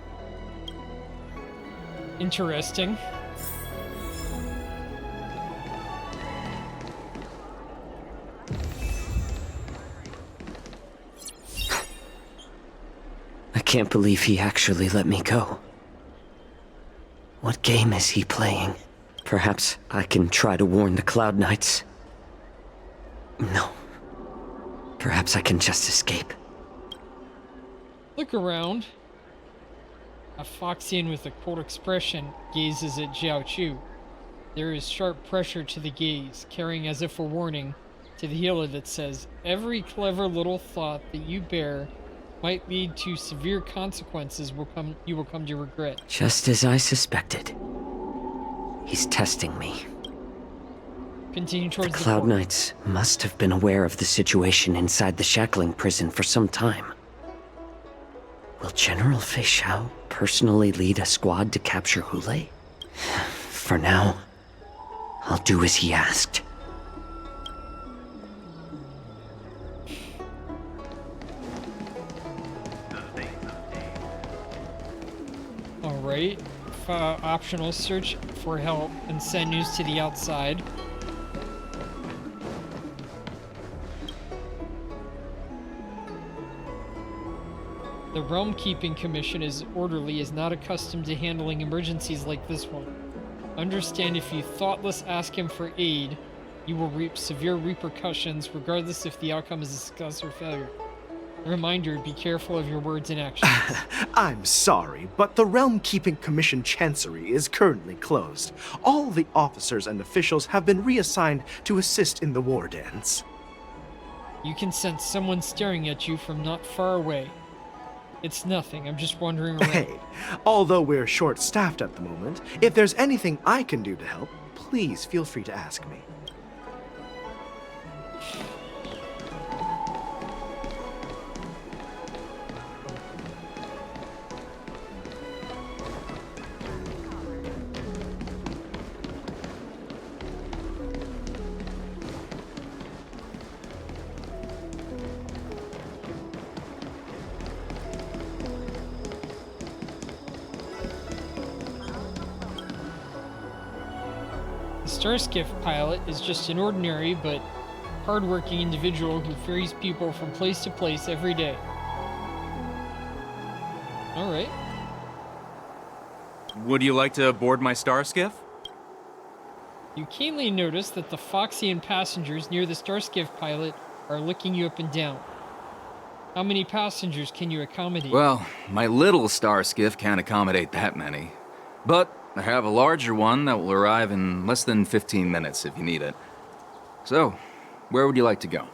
Interesting. I can't believe he actually let me go. What game is he playing? Perhaps I can try to warn the Cloud Knights. No. Perhaps I can just escape. Look around. A Foxian with a cold expression gazes at Jiao Chu. There is sharp pressure to the gaze, carrying as if a warning to the healer that says, every clever little thought that you bear might lead to severe consequences you will come to regret. Just as I suspected. He's testing me. Continue towards The the Cloud port. Knights must have been aware of the situation inside the shackling prison for some time. Will General Feixao personally lead a squad to capture Hule? For now, I'll do as he asked. Alright. optional, search for help and send news to the outside. The Realm Keeping Commission is orderly, is not accustomed to handling emergencies like this one. Understand if you thoughtless ask him for aid, you will reap severe repercussions regardless if the outcome is a success or failure. A reminder, be careful of your words and actions. I'm sorry, but the Realm Keeping Commission Chancery is currently closed. All the officers and officials have been reassigned to assist in the war dance. You can sense someone staring at you from not far away. It's nothing, I'm just wandering around. Hey, although we're short-staffed at the moment, if there's anything I can do to help, please feel free to ask me. The Starskiff pilot is just an ordinary but hardworking individual who ferries people from place to place every day. Alright. Would you like to board my star skiff? You keenly notice that the Foxian passengers near the Starskiff pilot are looking you up and down. How many passengers can you accommodate? Well, my little star skiff can't accommodate that many. But I have a larger one that will arrive in less than 15 minutes if you need it. So, where would you like to go?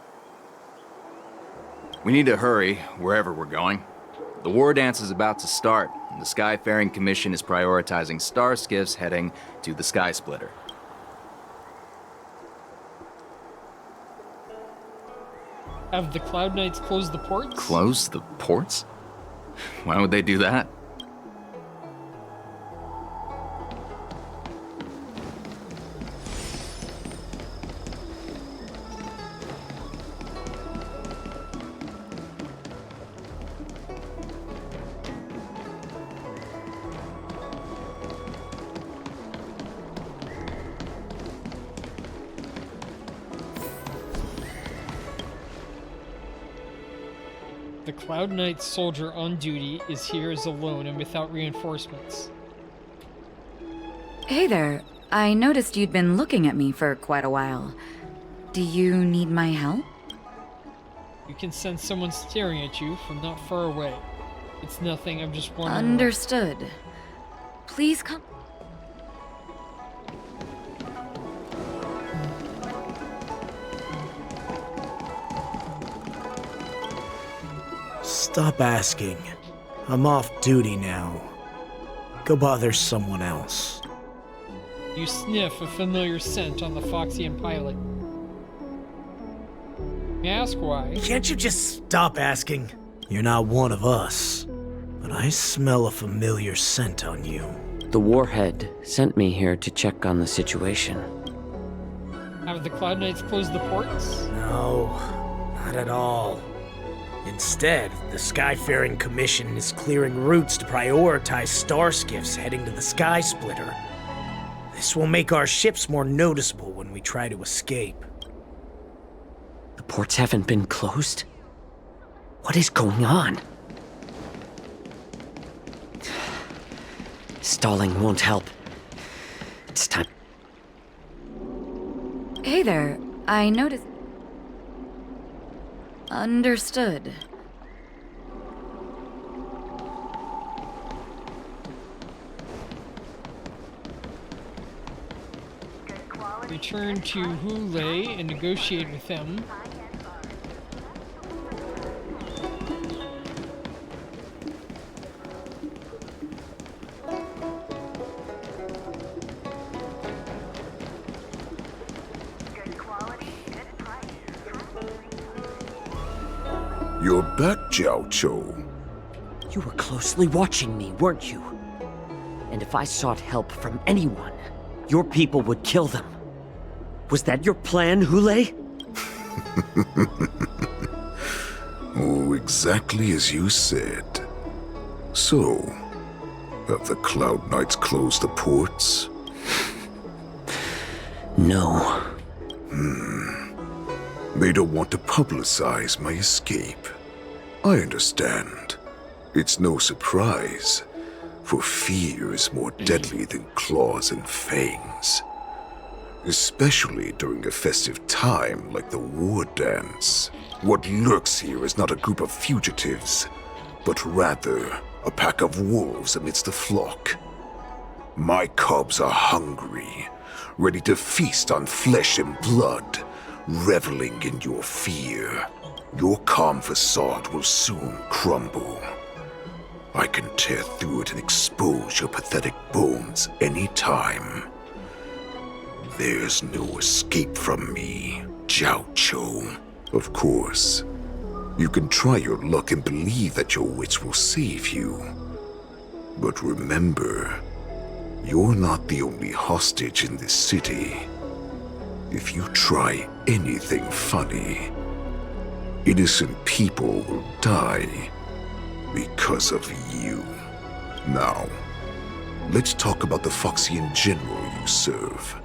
We need to hurry wherever we're going. The war dance is about to start, and the Skyfaring Commission is prioritizing star skiffs heading to the Sky Splitter. Have the Cloud Knights closed the ports? Close the ports? Why would they do that? The Cloud Knight soldier on duty is here as alone and without reinforcements. Hey there. I noticed you'd been looking at me for quite a while. Do you need my help? You can sense someone staring at you from not far away. It's nothing, I'm just wondering. Understood. Please come. Stop asking. I'm off duty now. Go bother someone else. You sniff a familiar scent on the Foxian pilot. May I ask why? Can't you just stop asking? You're not one of us, but I smell a familiar scent on you. The Warhead sent me here to check on the situation. Have the Cloud Knights closed the ports? No, not at all. Instead, the Skyfaring Commission is clearing routes to prioritize star skiffs heading to the Sky Splitter. This will make our ships more noticeable when we try to escape. The ports haven't been closed? What is going on? Stalling won't help. It's time. Hey there. I noticed. Understood. Return to Hule and negotiate with them. You're back, Jiao Cho. You were closely watching me, weren't you? And if I sought help from anyone, your people would kill them. Was that your plan, Hule? Oh, exactly as you said. So, Have the Cloud Knights closed the ports? No. They don't want to publicize my escape. I understand. It's no surprise, for fear is more deadly than claws and fangs. Especially during a festive time like the war dance. What lurks here is not a group of fugitives, but rather a pack of wolves amidst the flock. My cubs are hungry, ready to feast on flesh and blood, reveling in your fear. Your calm facade will soon crumble. I can tear through it and expose your pathetic bones anytime. There's no escape from me, Jiao. Of course, you can try your luck and believe that your wits will save you. But remember, you're not the only hostage in this city. If you try anything funny, innocent people will die because of you. Now, let's talk about the Foxian general you serve.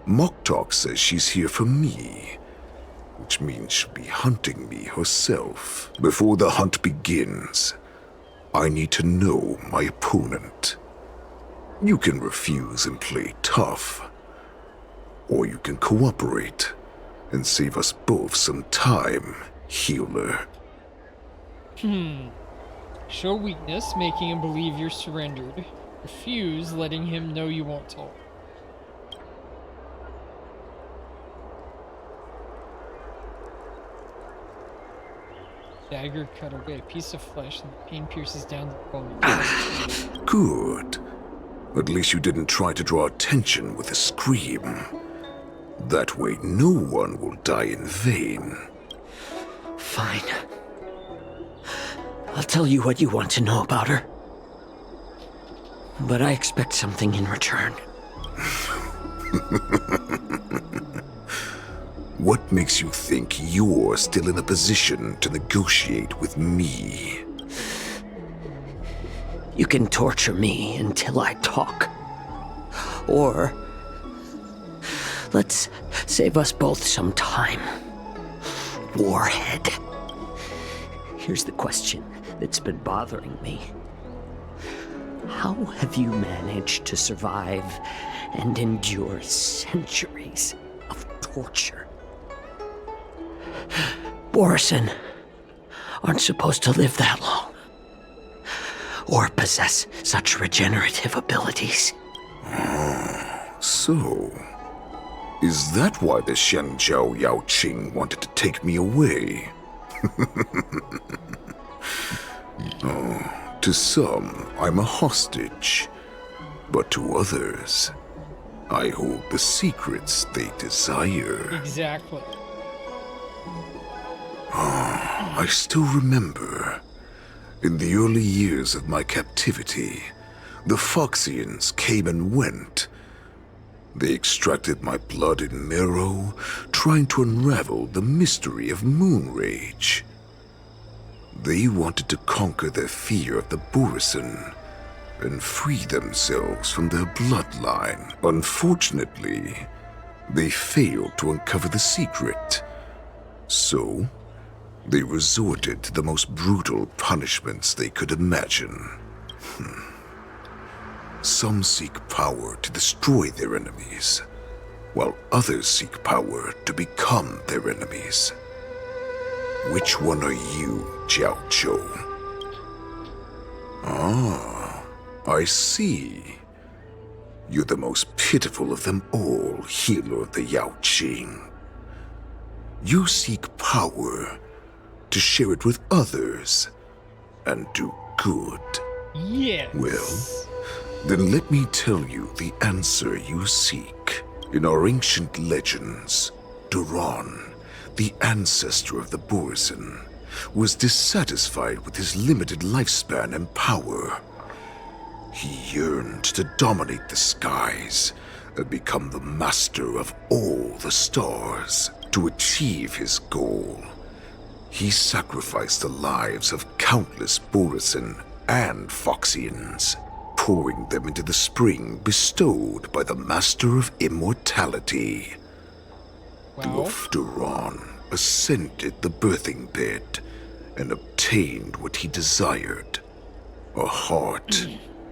Moktok says she's here for me, which means she'll be hunting me herself. Before the hunt begins, I need to know my opponent. You can refuse and play tough, or you can cooperate and save us both some time, healer. Show weakness, making him believe you're surrendered. Refuse, letting him know you won't talk. Dagger cut away a piece of flesh and the pain pierces down the bone. Good. At least you didn't try to draw attention with a scream. That way no one will die in vain. Fine. I'll tell you what you want to know about her. But I expect something in return. What makes you think you're still in a position to negotiate with me? You can torture me until I talk. Or let's save us both some time. Warhead. Here's the question that's been bothering me. How have you managed to survive and endure centuries of torture? Borison aren't supposed to live that long, or possess such regenerative abilities. So, is that why the Xianzhao Yao Qing wanted to take me away? To some, I'm a hostage, but to others, I hold the secrets they desire. Exactly. I still remember, in the early years of my captivity, the Foxians came and went. They extracted my blood and marrow, trying to unravel the mystery of moon rage. They wanted to conquer their fear of the Borison and free themselves from their bloodline. Unfortunately, they failed to uncover the secret. So, they resorted to the most brutal punishments they could imagine. Some seek power to destroy their enemies, while others seek power to become their enemies. Which one are you, Jiao? I see. You're the most pitiful of them all, healer of the Yao Qing. You seek power to share it with others and do good. Yes. Well, then let me tell you the answer you seek. In our ancient legends, Duran, the ancestor of the Borison, was dissatisfied with his limited lifespan and power. He yearned to dominate the skies and become the master of all the stars. To achieve his goal, he sacrificed the lives of countless Borison and Foxians, pouring them into the spring bestowed by the Master of Immortality. Lufturon ascended the birthing bed and obtained what he desired. A heart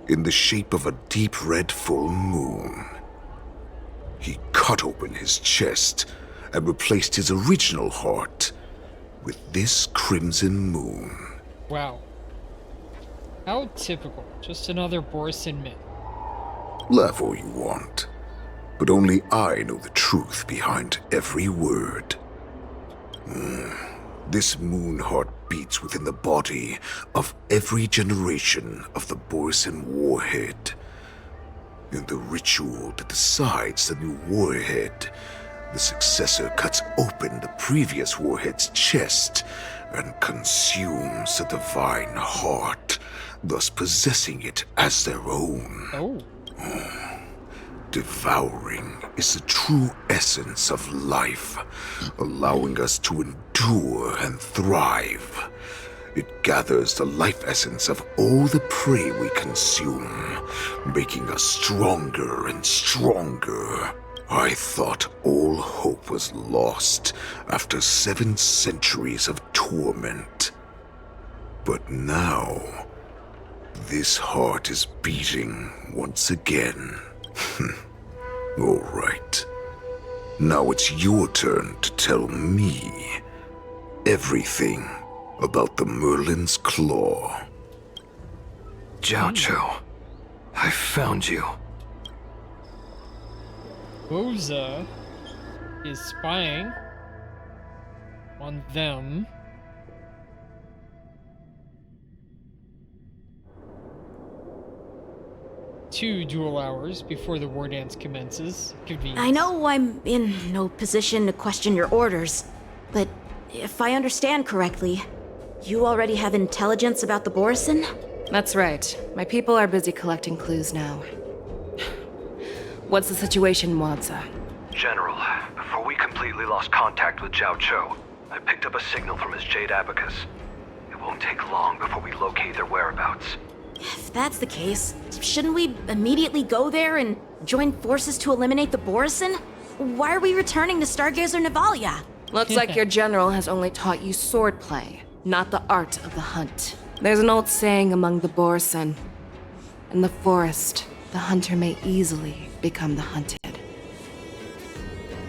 in the shape of a deep red full moon. He cut open his chest and replaced his original heart with this crimson moon. Wow. How typical. Just another Borison myth. Laugh all you want, but only I know the truth behind every word. This moon heart beats within the body of every generation of the Borison warhead. In the ritual that decides the new warhead, the successor cuts open the previous warhead's chest and consumes the divine heart, thus possessing it as their own. Devouring is the true essence of life, allowing us to endure and thrive. It gathers the life essence of all the prey we consume, making us stronger and stronger. I thought all hope was lost after 7 centuries of torment. But now, this heart is beating once again. All right. Now it's your turn to tell me everything about the Merlin's Claw. Jiao Chou, I found you. Boza is spying on them. Two dual hours before the war dance commences. Convenient. I know I'm in no position to question your orders, but if I understand correctly, you already have intelligence about the Borison? That's right. My people are busy collecting clues now. What's the situation, Wadza? General, before we completely lost contact with Jiao Chou, I picked up a signal from his Jade Abacus. It won't take long before we locate their whereabouts. If that's the case, shouldn't we immediately go there and join forces to eliminate the Borison? Why are we returning to Stargazer Navalia? Looks like your general has only taught you swordplay, not the art of the hunt. There's an old saying among the Borison. In the forest, the hunter may easily become the hunted.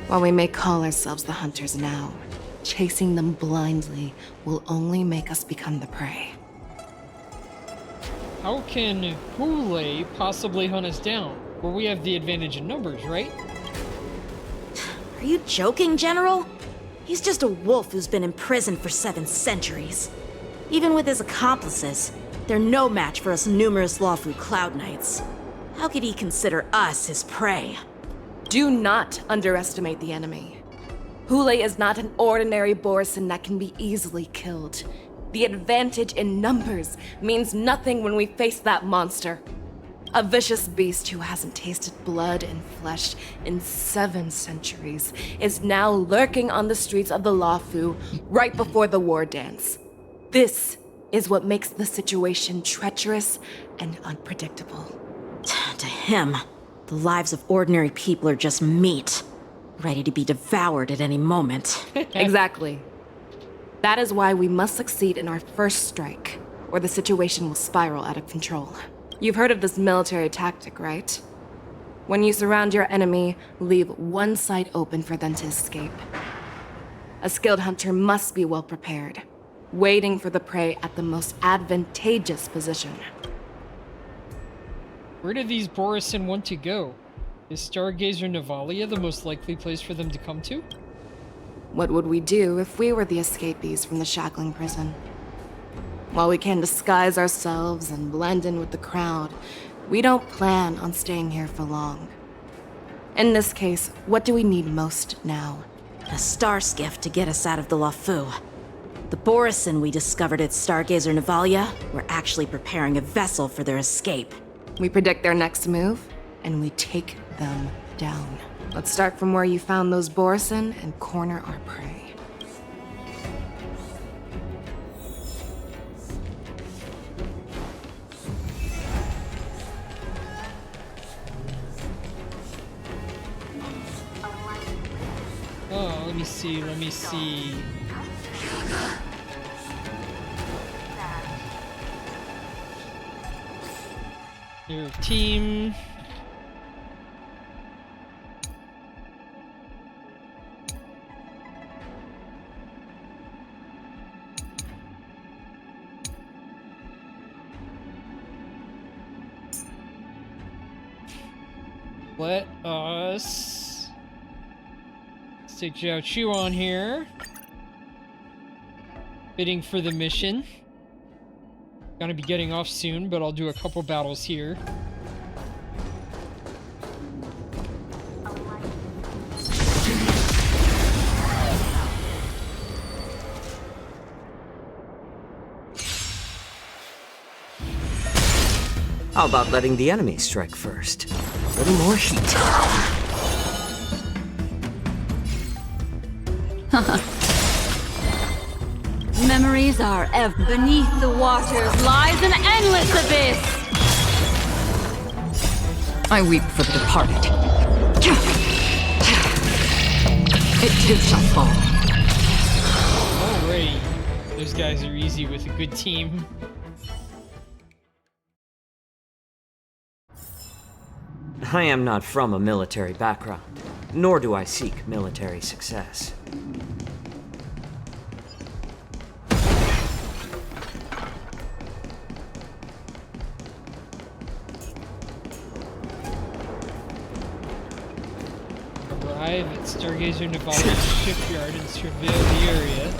While we may call ourselves the hunters now, chasing them blindly will only make us become the prey. How can Hule possibly hunt us down? Well, we have the advantage in numbers, right? Are you joking, General? He's just a wolf who's been imprisoned for 7 centuries. Even with his accomplices, they're no match for us numerous Lawfu Cloud Knights. How could he consider us his prey? Do not underestimate the enemy. Hule is not an ordinary Borison that can be easily killed. The advantage in numbers means nothing when we face that monster. A vicious beast who hasn't tasted blood and flesh in 7 centuries is now lurking on the streets of the Lawfu right before the war dance. This is what makes the situation treacherous and unpredictable. To him, the lives of ordinary people are just meat, ready to be devoured at any moment. Exactly. That is why we must succeed in our first strike, or the situation will spiral out of control. You've heard of this military tactic, right? When you surround your enemy, leave one side open for them to escape. A skilled hunter must be well prepared, waiting for the prey at the most advantageous position. Where do these Borison want to go? Is Stargazer Navalia the most likely place for them to come to? What would we do if we were the escapees from the shackling prison? While we can disguise ourselves and blend in with the crowd, we don't plan on staying here for long. In this case, what do we need most now? A star skiff to get us out of the Lawfu. The Borison we discovered at Stargazer Navalia were actually preparing a vessel for their escape. We predict their next move, and we take them down. Let's start from where you found those Borison and corner our prey. Let me see. Your team. Let us stick Zhao Chu on here. Bidding for the mission. Gonna be getting off soon, but I'll do a couple battles here. How about letting the enemy strike first? A little more heat. Memories are ever beneath the waters lies an endless abyss. I weep for the departed. It too shall fall. Alright. Those guys are easy with a good team. I am not from a military background, nor do I seek military success. Arrive at Stargazer Navalia's shipyard and surveil the area.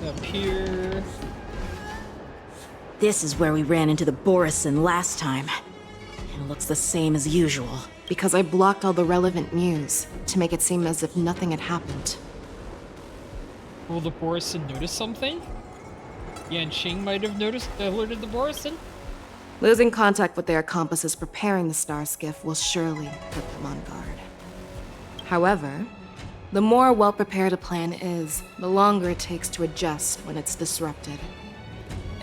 Up here. This is where we ran into the Borison last time. It looks the same as usual. Because I blocked all the relevant news to make it seem as if nothing had happened. Will the Borison notice something? Yanqing might have alerted the Borison. Losing contact with their accomplices preparing the star skiff will surely put them on guard. However, the more well-prepared a plan is, the longer it takes to adjust when it's disrupted.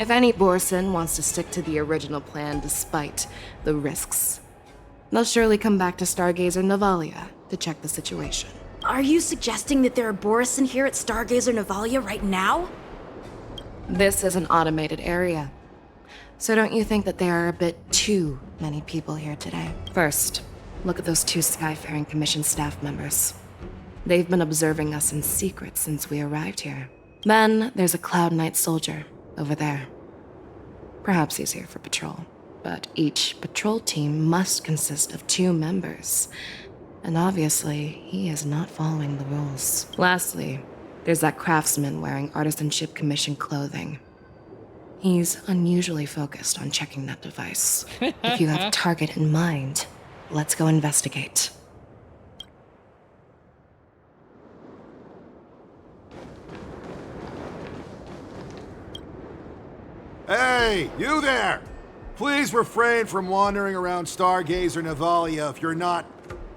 If any Borison wants to stick to the original plan despite the risks, they'll surely come back to Stargazer Navalia to check the situation. Are you suggesting that there are Borison here at Stargazer Navalia right now? This is an automated area. So don't you think that there are a bit too many people here today? First, look at those 2 Skyfaring Commission staff members. They've been observing us in secret since we arrived here. Then there's a Cloud Knight soldier over there. Perhaps he's here for patrol, but each patrol team must consist of 2 members. And obviously, he is not following the rules. Lastly, there's that craftsman wearing Artisanship Commission clothing. He's unusually focused on checking that device. If you have a target in mind, let's go investigate. Hey, you there! Please refrain from wandering around Stargazer Navalia if you're not...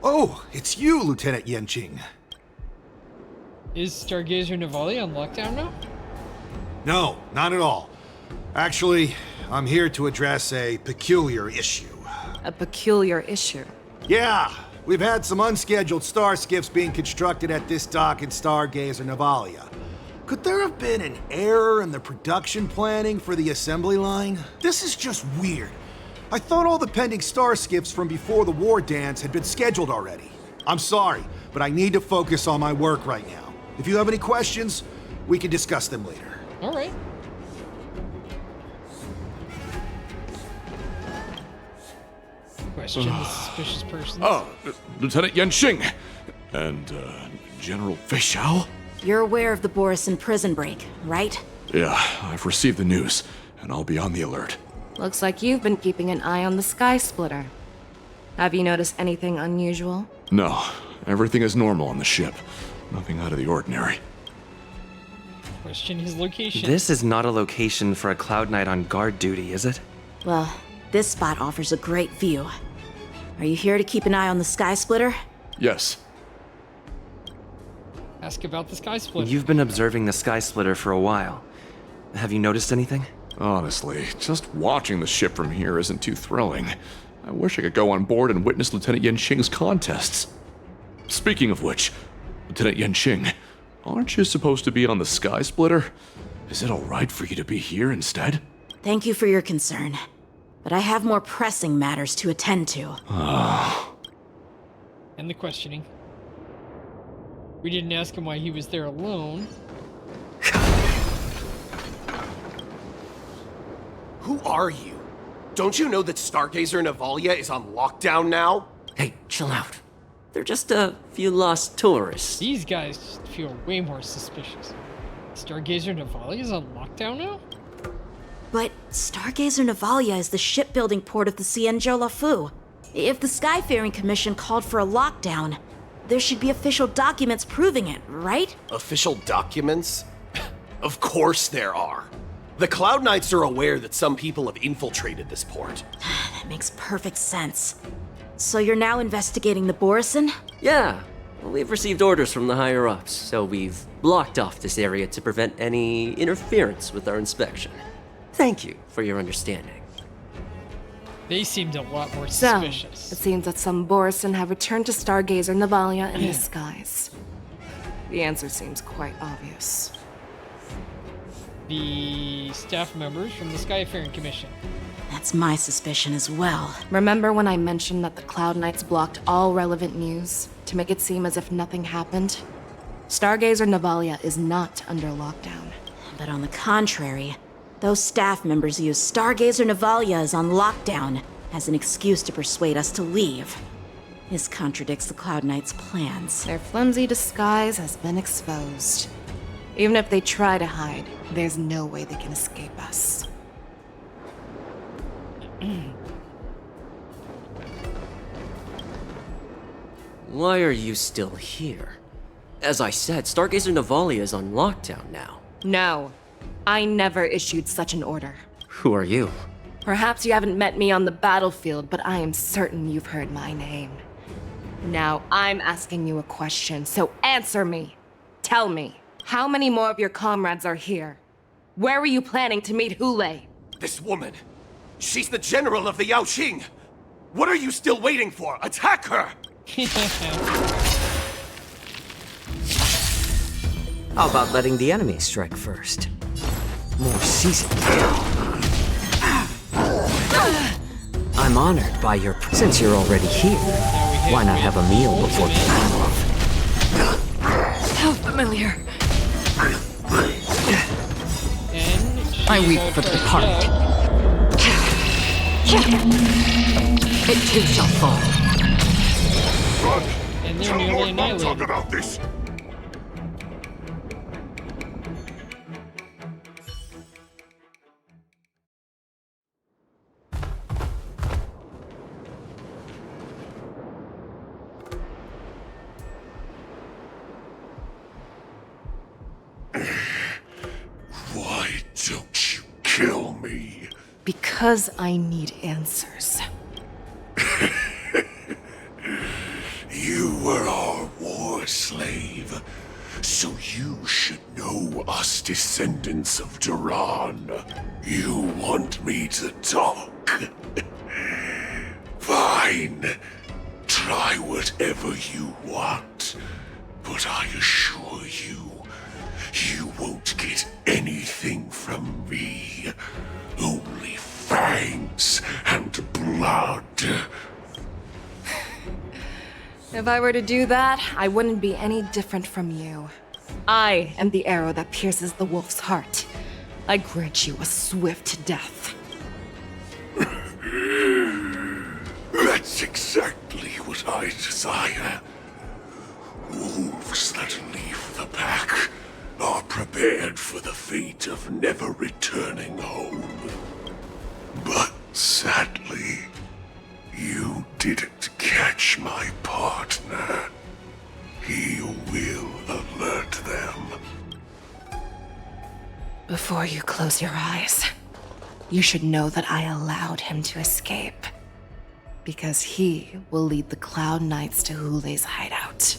Oh, it's you, Lieutenant Yanqing. Is Stargazer Navalia on lockdown now? No, not at all. Actually, I'm here to address a peculiar issue. A peculiar issue? Yeah, we've had some unscheduled star skiffs being constructed at this dock in Stargazer Navalia. Could there have been an error in the production planning for the assembly line? This is just weird. I thought all the pending star skiffs from before the war dance had been scheduled already. I'm sorry, but I need to focus on my work right now. If you have any questions, we can discuss them later. All right. Question the suspicious person. Lieutenant Yanqing and General Feixao? You're aware of the Borison prison break, right? Yeah, I've received the news, and I'll be on the alert. Looks like you've been keeping an eye on the Sky Splitter. Have you noticed anything unusual? No, everything is normal on the ship. Nothing out of the ordinary. Question his location. This is not a location for a Cloud Knight on guard duty, is it? Well, this spot offers a great view. Are you here to keep an eye on the Sky Splitter? Yes. Ask about the Sky Splitter. You've been observing the Sky Splitter for a while. Have you noticed anything? Honestly, just watching the ship from here isn't too thrilling. I wish I could go on board and witness Lieutenant Yenqing's contests. Speaking of which, Lieutenant Yenqing, aren't you supposed to be on the Sky Splitter? Is it alright for you to be here instead? Thank you for your concern, but I have more pressing matters to attend to. And the questioning. We didn't ask him why he was there alone. Who are you? Don't you know that Stargazer Navalia is on lockdown now? Hey, chill out. They're just a few lost tourists. These guys just feel way more suspicious. Stargazer Navalia is on lockdown now? But Stargazer Navalia is the shipbuilding port of the Xianzhou Luofu. If the Skyfaring Commission called for a lockdown, there should be official documents proving it, right? Official documents? Of course there are. The Cloud Knights are aware that some people have infiltrated this port. That makes perfect sense. So you're now investigating the Borison? Yeah. We've received orders from the higher-ups, so we've blocked off this area to prevent any interference with our inspection. Thank you for your understanding. They seemed a lot more So, suspicious. it seems that some Borison have returned to Stargazer Navalia in disguise. The answer seems quite obvious. The staff members from the Skyfaring Commission. That's my suspicion as well. Remember when I mentioned that the Cloud Knights blocked all relevant news to make it seem as if nothing happened? Stargazer Navalia is not under lockdown. But on the contrary, those staff members use Stargazer Navalia is on lockdown as an excuse to persuade us to leave. This contradicts the Cloud Knights' plans. Their flimsy disguise has been exposed. Even if they try to hide, there's no way they can escape us. Why are you still here? As I said, Stargazer Navalia is on lockdown now. No, I never issued such an order. Who are you? Perhaps you haven't met me on the battlefield, but I am certain you've heard my name. Now I'm asking you a question, so answer me. Tell me, how many more of your comrades are here? Where were you planning to meet Hule? This woman, she's the general of the Yaoqing. What are you still waiting for? Attack her! How about letting the enemy strike first? More seasoned. I'm honored by your since you're already here. Why not have a meal before How familiar. I weep for the depart. It too shall fall. And they're nearly annihilated. About this. Why don't you kill me? Because I need answers. You were our war slave, so you should know us descendants of Duran. You want me to talk? Fine. Try whatever you want, but I assure you, you won't get anything from me. Only fangs and blood. If I were to do that, I wouldn't be any different from you. I am the arrow that pierces the wolf's heart. I grant you a swift death. That's exactly what I desire. Wolves that leave the pack are prepared for the fate of never returning home. But sadly, you didn't catch my partner. He will alert them. Before you close your eyes, you should know that I allowed him to escape. Because he will lead the Cloud Knights to Hule's hideout.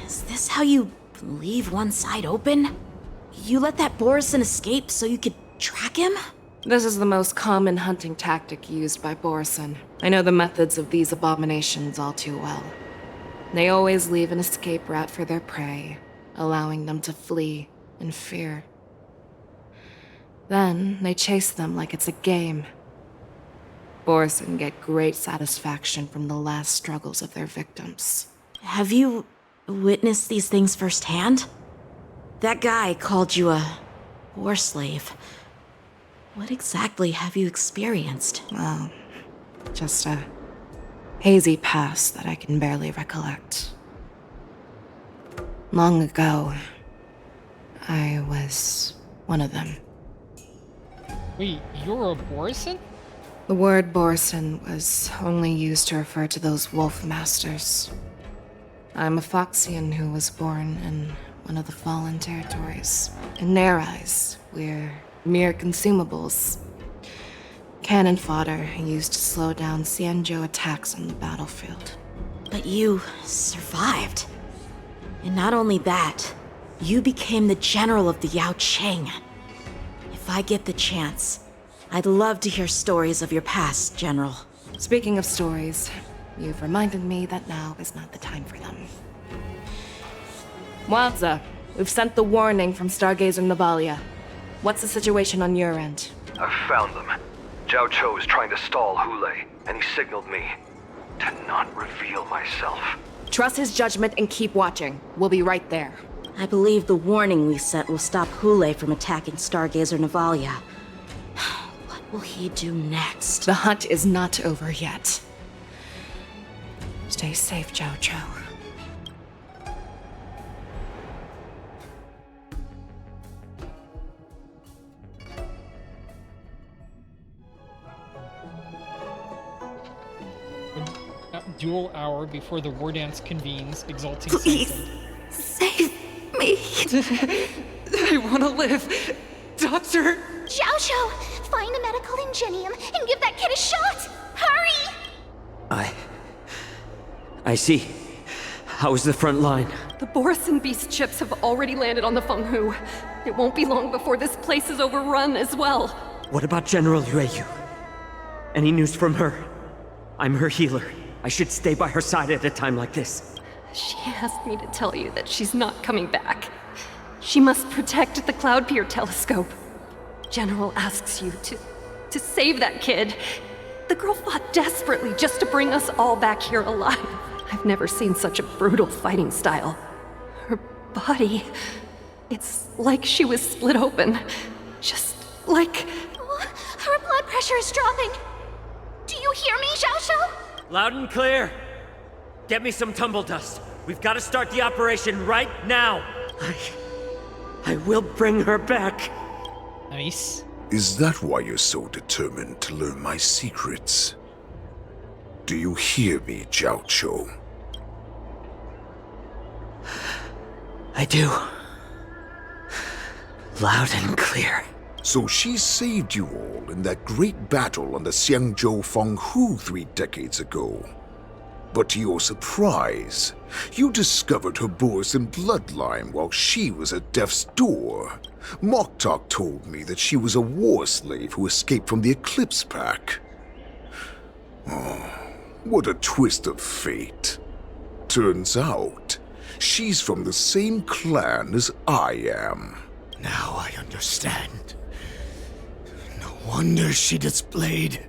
Is this how you leave one side open? You let that Borison escape so you could track him? This is the most common hunting tactic used by Borison. I know the methods of these abominations all too well. They always leave an escape route for their prey, allowing them to flee in fear. Then they chase them like it's a game. Borison get great satisfaction from the last struggles of their victims. Have you witnessed these things firsthand? That guy called you a war slave. What exactly have you experienced? Well, just a hazy past that I can barely recollect. Long ago, I was one of them. Wait, you're a Borison? The word Borison was only used to refer to those wolf masters. I'm a Foxian who was born in one of the fallen territories. In their eyes, we're mere consumables. Cannon fodder used to slow down Xianzhou attacks on the battlefield. But you survived. And not only that, you became the general of the Yao Qing. If I get the chance, I'd love to hear stories of your past, General. Speaking of stories, you've reminded me that now is not the time for them. Wadza, we've sent the warning from Stargazer Navalia. What's the situation on your end? I've found them. Zhao Cho is trying to stall Hule, and he signaled me to not reveal myself. Trust his judgment and keep watching. We'll be right there. I believe the warning we sent will stop Hule from attacking Stargazer Navalia. What will he do next? The hunt is not over yet. Stay safe, Zhao Cho. Dual hour before the war dance convenes, exalting Please, Satan. save me. I want to live. Doctor! Zhao Cho, find a medical ingenium and give that kid a shot! Hurry! I see. How's the front line? The Borison Beast chips have already landed on the Fenghu. It won't be long before this place is overrun as well. What about General Yueyu? Any news from her? I'm her healer. I should stay by her side at a time like this. She asked me to tell you that she's not coming back. She must protect the Cloud Pier telescope. General asks you to save that kid. The girl fought desperately just to bring us all back here alive. I've never seen such a brutal fighting style. Her body, it's like she was split open. Just like... Oh, her blood pressure is dropping. Do you hear me, Zhao Cho? Loud and clear. Get me some tumble dust. We've got to start the operation right now. I will bring her back. Nice. Is that why you're so determined to learn my secrets? Do you hear me, Zhao Cho? I do. Loud and clear. So she saved you all in that great battle on the Xiangzhou Fenghu 3 decades ago. But to your surprise, you discovered her Borison bloodline while she was at death's door. Moktok told me that she was a war slave who escaped from the Eclipse Pack. Oh, what a twist of fate. Turns out, she's from the same clan as I am. Now I understand. No wonder she displayed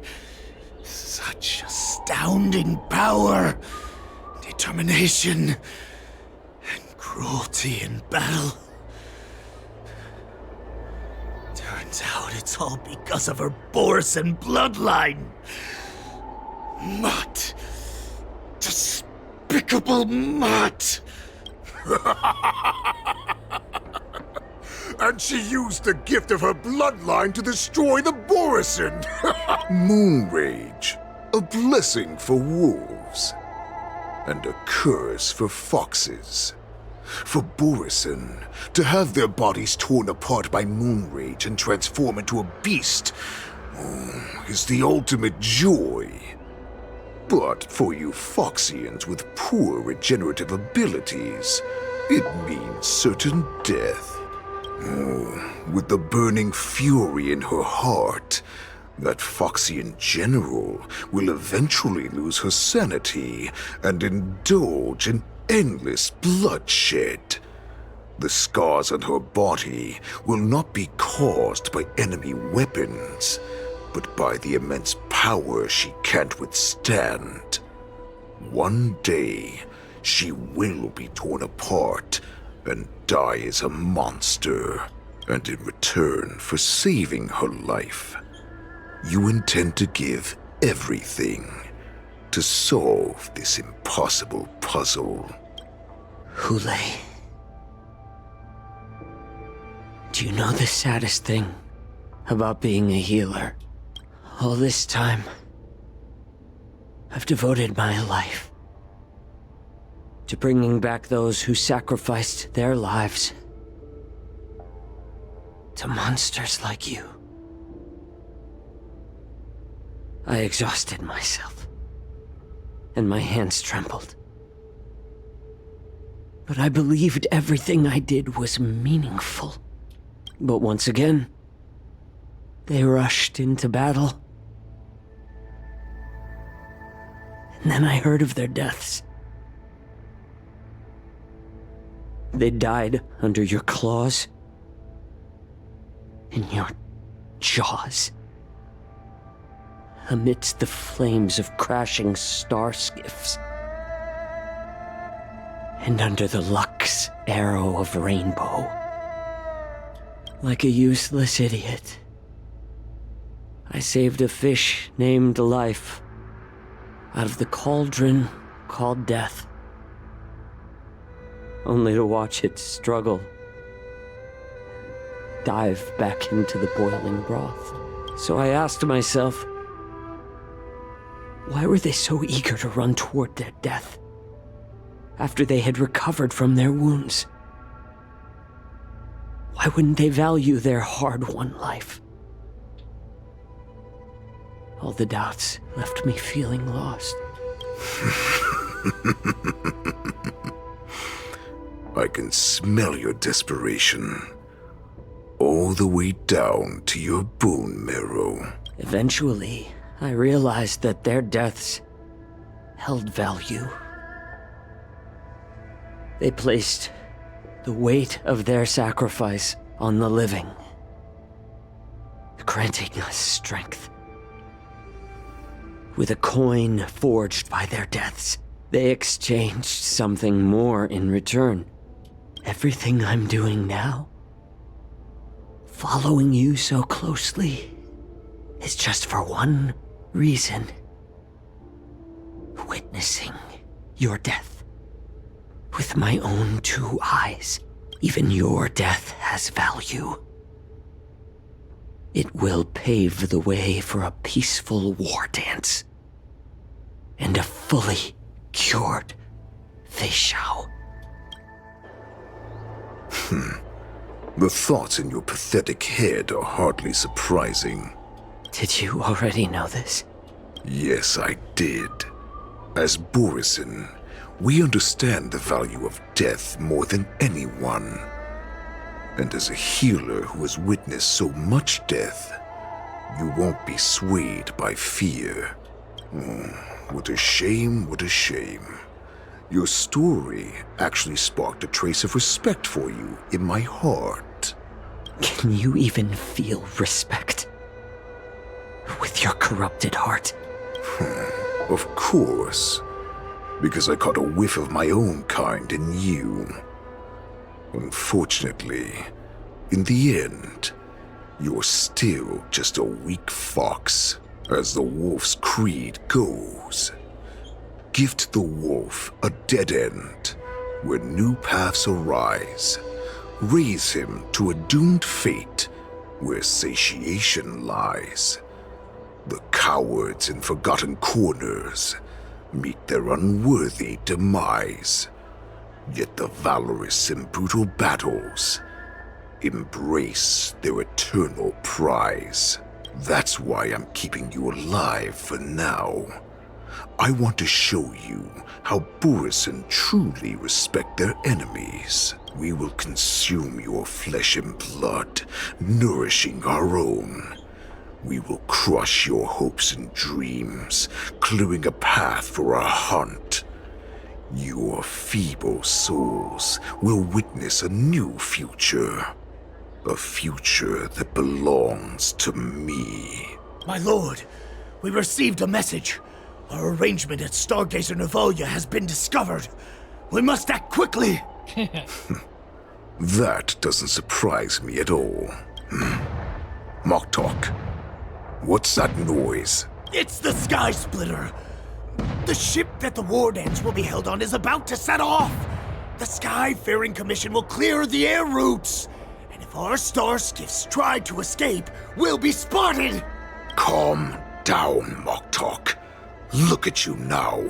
such astounding power, determination, and cruelty in battle. Turns out it's all because of her Borison bloodline. Mutt. Despicable Mutt. And she used the gift of her bloodline to destroy the Borison. Moon Rage, a blessing for wolves. and a curse for foxes. For Borison, to have their bodies torn apart by moon rage and transform into a beast is the ultimate joy. But for you Foxians with poor regenerative abilities, it means certain death. With the burning fury in her heart, that Foxian general will eventually lose her sanity and indulge in endless bloodshed. The scars on her body will not be caused by enemy weapons, but by the immense power she can't withstand. One day, she will be torn apart and die as a monster, and in return for saving her life, you intend to give everything to solve this impossible puzzle. Hule, do you know the saddest thing about being a healer? All this time, I've devoted my life to bringing back those who sacrificed their lives to monsters like you. I exhausted myself, and my hands trembled. But I believed everything I did was meaningful. But once again, they rushed into battle. And then I heard of their deaths. They died under your claws, in your jaws, amidst the flames of crashing star skiffs, and under the Lux arrow of rainbow. Like a useless idiot, I saved a fish named Life out of the cauldron called Death, only to watch it struggle, dive back into the boiling broth. So I asked myself, why were they so eager to run toward their death after they had recovered from their wounds? Why wouldn't they value their hard-won life? All the doubts left me feeling lost. I can smell your desperation, all the way down to your bone marrow. Eventually, I realized that their deaths held value. They placed the weight of their sacrifice on the living, granting us strength. With a coin forged by their deaths, they exchanged something more in return. Everything I'm doing now, following you so closely, is just for one reason. Witnessing your death with my own two eyes. Even your death has value. It will pave the way for a peaceful war dance and a fully cured Feixao. The thoughts in your pathetic head are hardly surprising. Did you already know this? Yes, I did. As Borison, we understand the value of death more than anyone. And as a healer who has witnessed so much death, you won't be swayed by fear. What a shame, what a shame. Your story actually sparked a trace of respect for you in my heart. Can you even feel respect with your corrupted heart? Of course, because I caught a whiff of my own kind in you. Unfortunately, in the end, you're still just a weak fox, as the wolf's creed goes. Gift the wolf a dead end, where new paths arise. Raise him to a doomed fate, where satiation lies. The cowards in forgotten corners, meet their unworthy demise. Yet the valorous in brutal battles embrace their eternal prize. That's why I'm keeping you alive for now. I want to show you how Borisin truly respect their enemies. We will consume your flesh and blood, nourishing our own. We will crush your hopes and dreams, clearing a path for our hunt. Your feeble souls will witness a new future. A future that belongs to me. My lord, we received a message. Our arrangement at Stargazer Navalia has been discovered. We must act quickly. That doesn't surprise me at all. Moktok, what's that noise? It's the Sky Splitter. The ship that the Wardens will be held on is about to set off. The Skyfaring Commission will clear the air routes. And if our star skiffs try to escape, we'll be spotted. Calm down, Moktok. Look at you now,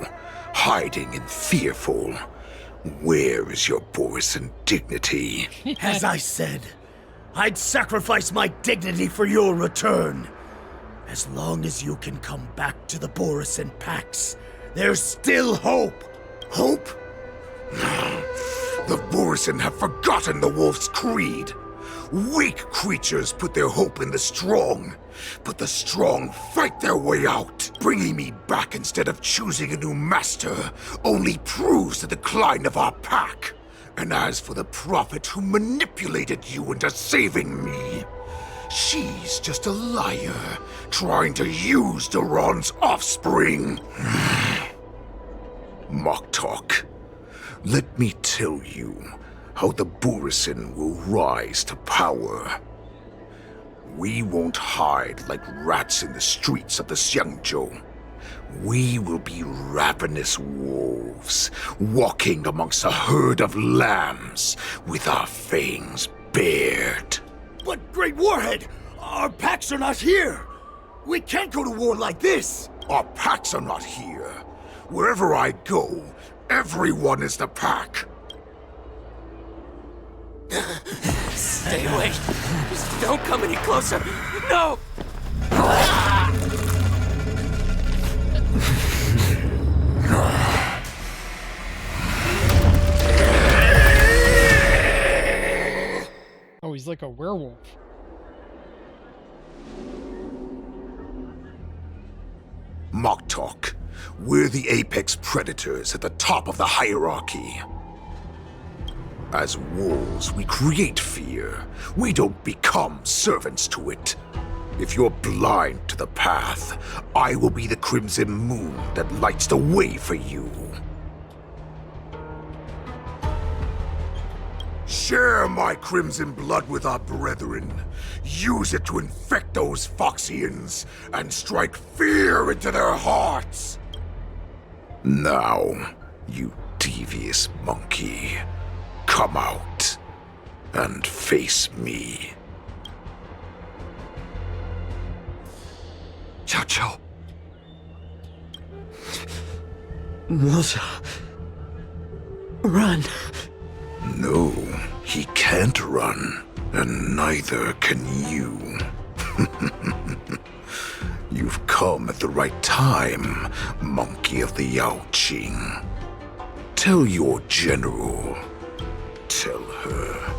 hiding and fearful. Where is your Borisin dignity? As I said, I'd sacrifice my dignity for your return. As long as you can come back to the Borisin Pax, there's still hope. Hope? The Borisin have forgotten the Wolf's creed. Weak creatures put their hope in the strong, but the strong fight their way out. Bringing me back instead of choosing a new master only proves the decline of our pack. And as for the prophet who manipulated you into saving me, she's just a liar, trying to use Duran's offspring. Moktok, let me tell you how the Borisin will rise to power. We won't hide like rats in the streets of the Xiangzhou. We will be ravenous wolves, walking amongst a herd of lambs with our fangs bared. But, Great Warhead, our packs are not here. We can't go to war like this. Our packs are not here. Wherever I go, everyone is the pack. Stay away. Just don't come any closer. No! Oh, he's like a werewolf. Moktok, we're the apex predators at the top of the hierarchy. As wolves, we create fear. We don't become servants to it. If you're blind to the path, I will be the crimson moon that lights the way for you. Share my crimson blood with our brethren. Use it to infect those Foxians and strike fear into their hearts. Now, you devious monkey, come out and face me. Chow Chow. Moza. Run. No, he can't run, and neither can you. You've come at the right time, monkey of the Yaoqing. Tell your general, tell her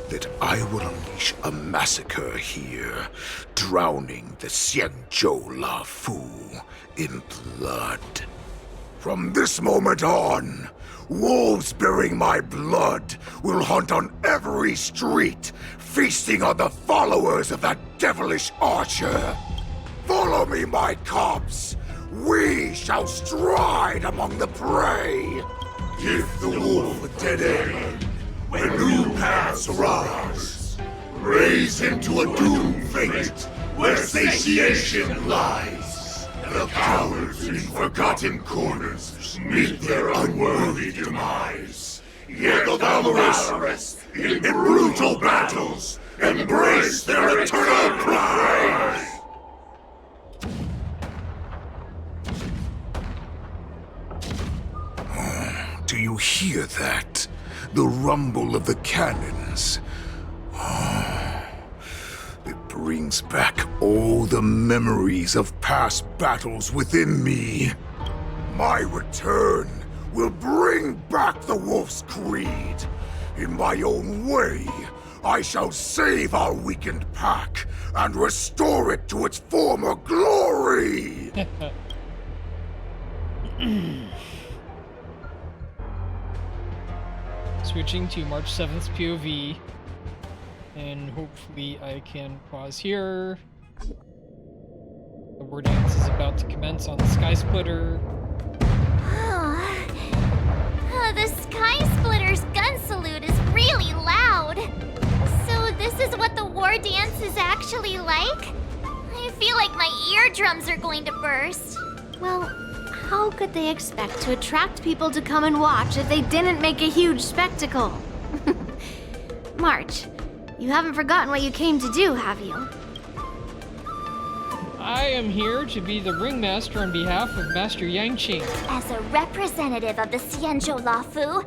that I will unleash a massacre here, drowning the Xianzhou La Fu in blood. From this moment on, wolves bearing my blood will hunt on every street, feasting on the followers of that devilish archer. Follow me, my cubs. We shall stride among the prey. Give the wolf a dead end when new paths arise. Raise him to a doomed fate where satiation lies. The cowards in forgotten corners meet their unworthy demise. Yet the valorous in brutal battles embrace their eternal prize. Do you hear that? The rumble of the cannons. It brings back all the memories of past battles within me. My return will bring back the Wolf's Creed. In my own way, I shall save our weakened pack and restore it to its former glory! Switching to March 7th POV. And hopefully I can pause here. The war dance is about to commence on the Sky Splitter. The Sky Splitter's gun salute is really loud. So this is what the war dance is actually like? I feel like my eardrums are going to burst. Well, how could they expect to attract people to come and watch if they didn't make a huge spectacle? March, you haven't forgotten what you came to do, have you? I am here to be the ringmaster on behalf of Master Yanqing. As a representative of the Xianzhou Lafu,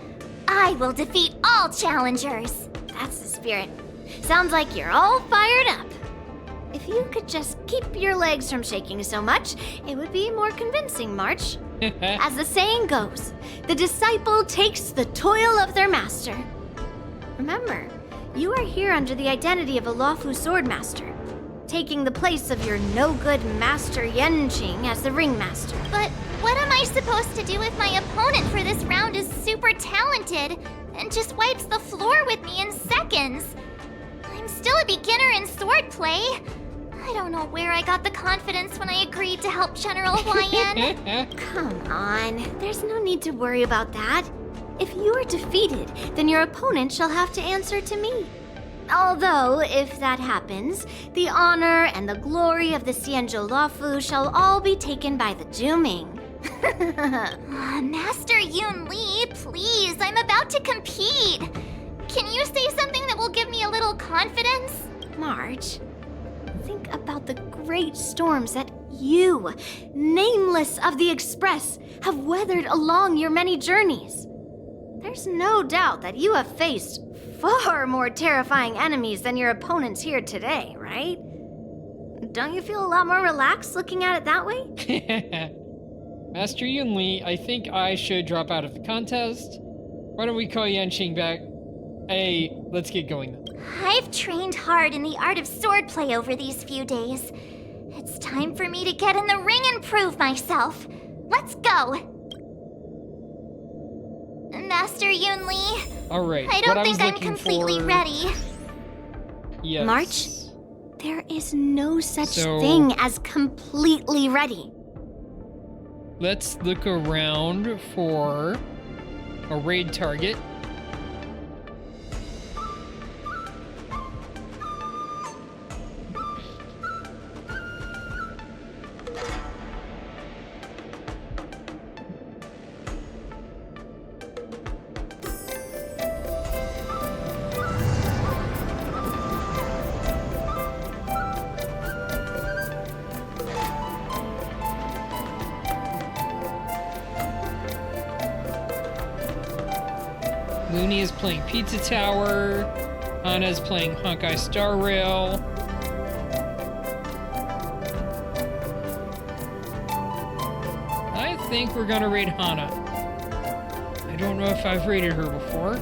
I will defeat all challengers. That's the spirit. Sounds like you're all fired up. If you could just keep your legs from shaking so much, it would be more convincing, March. As the saying goes, the disciple takes the toil of their master. Remember, you are here under the identity of a Lafu swordmaster, taking the place of your no-good Master Yanqing as the ringmaster. But what am I supposed to do if my opponent for this round is super talented and just wipes the floor with me in seconds? I'm still a beginner in swordplay. I don't know where I got the confidence when I agreed to help General Huaiyan. Come on, there's no need to worry about that. If you are defeated, then your opponent shall have to answer to me. Although, if that happens, the honor and the glory of the Xianzhou Lafu shall all be taken by the Zhuming. Master Yun Li, please, I'm about to compete. Can you say something that will give me a little confidence? March, think about the great storms that you, nameless of the Express, have weathered along your many journeys. There's no doubt that you have faced far more terrifying enemies than your opponents here today, right? Don't you feel a lot more relaxed looking at it that way? Master Yun Li, I think I should drop out of the contest. Why don't we call Yanqing back? Hey, let's get going then. I've trained hard in the art of swordplay over these few days. It's time for me to get in the ring and prove myself. Let's go! Master Yun Li. All right. I don't think I'm completely ready. Yes. March, there is no such thing as completely ready. Let's look around for a raid target. Looney is playing Pizza Tower. Hana is playing Honkai Star Rail. I think we're gonna raid Hana. I don't know if I've raided her before.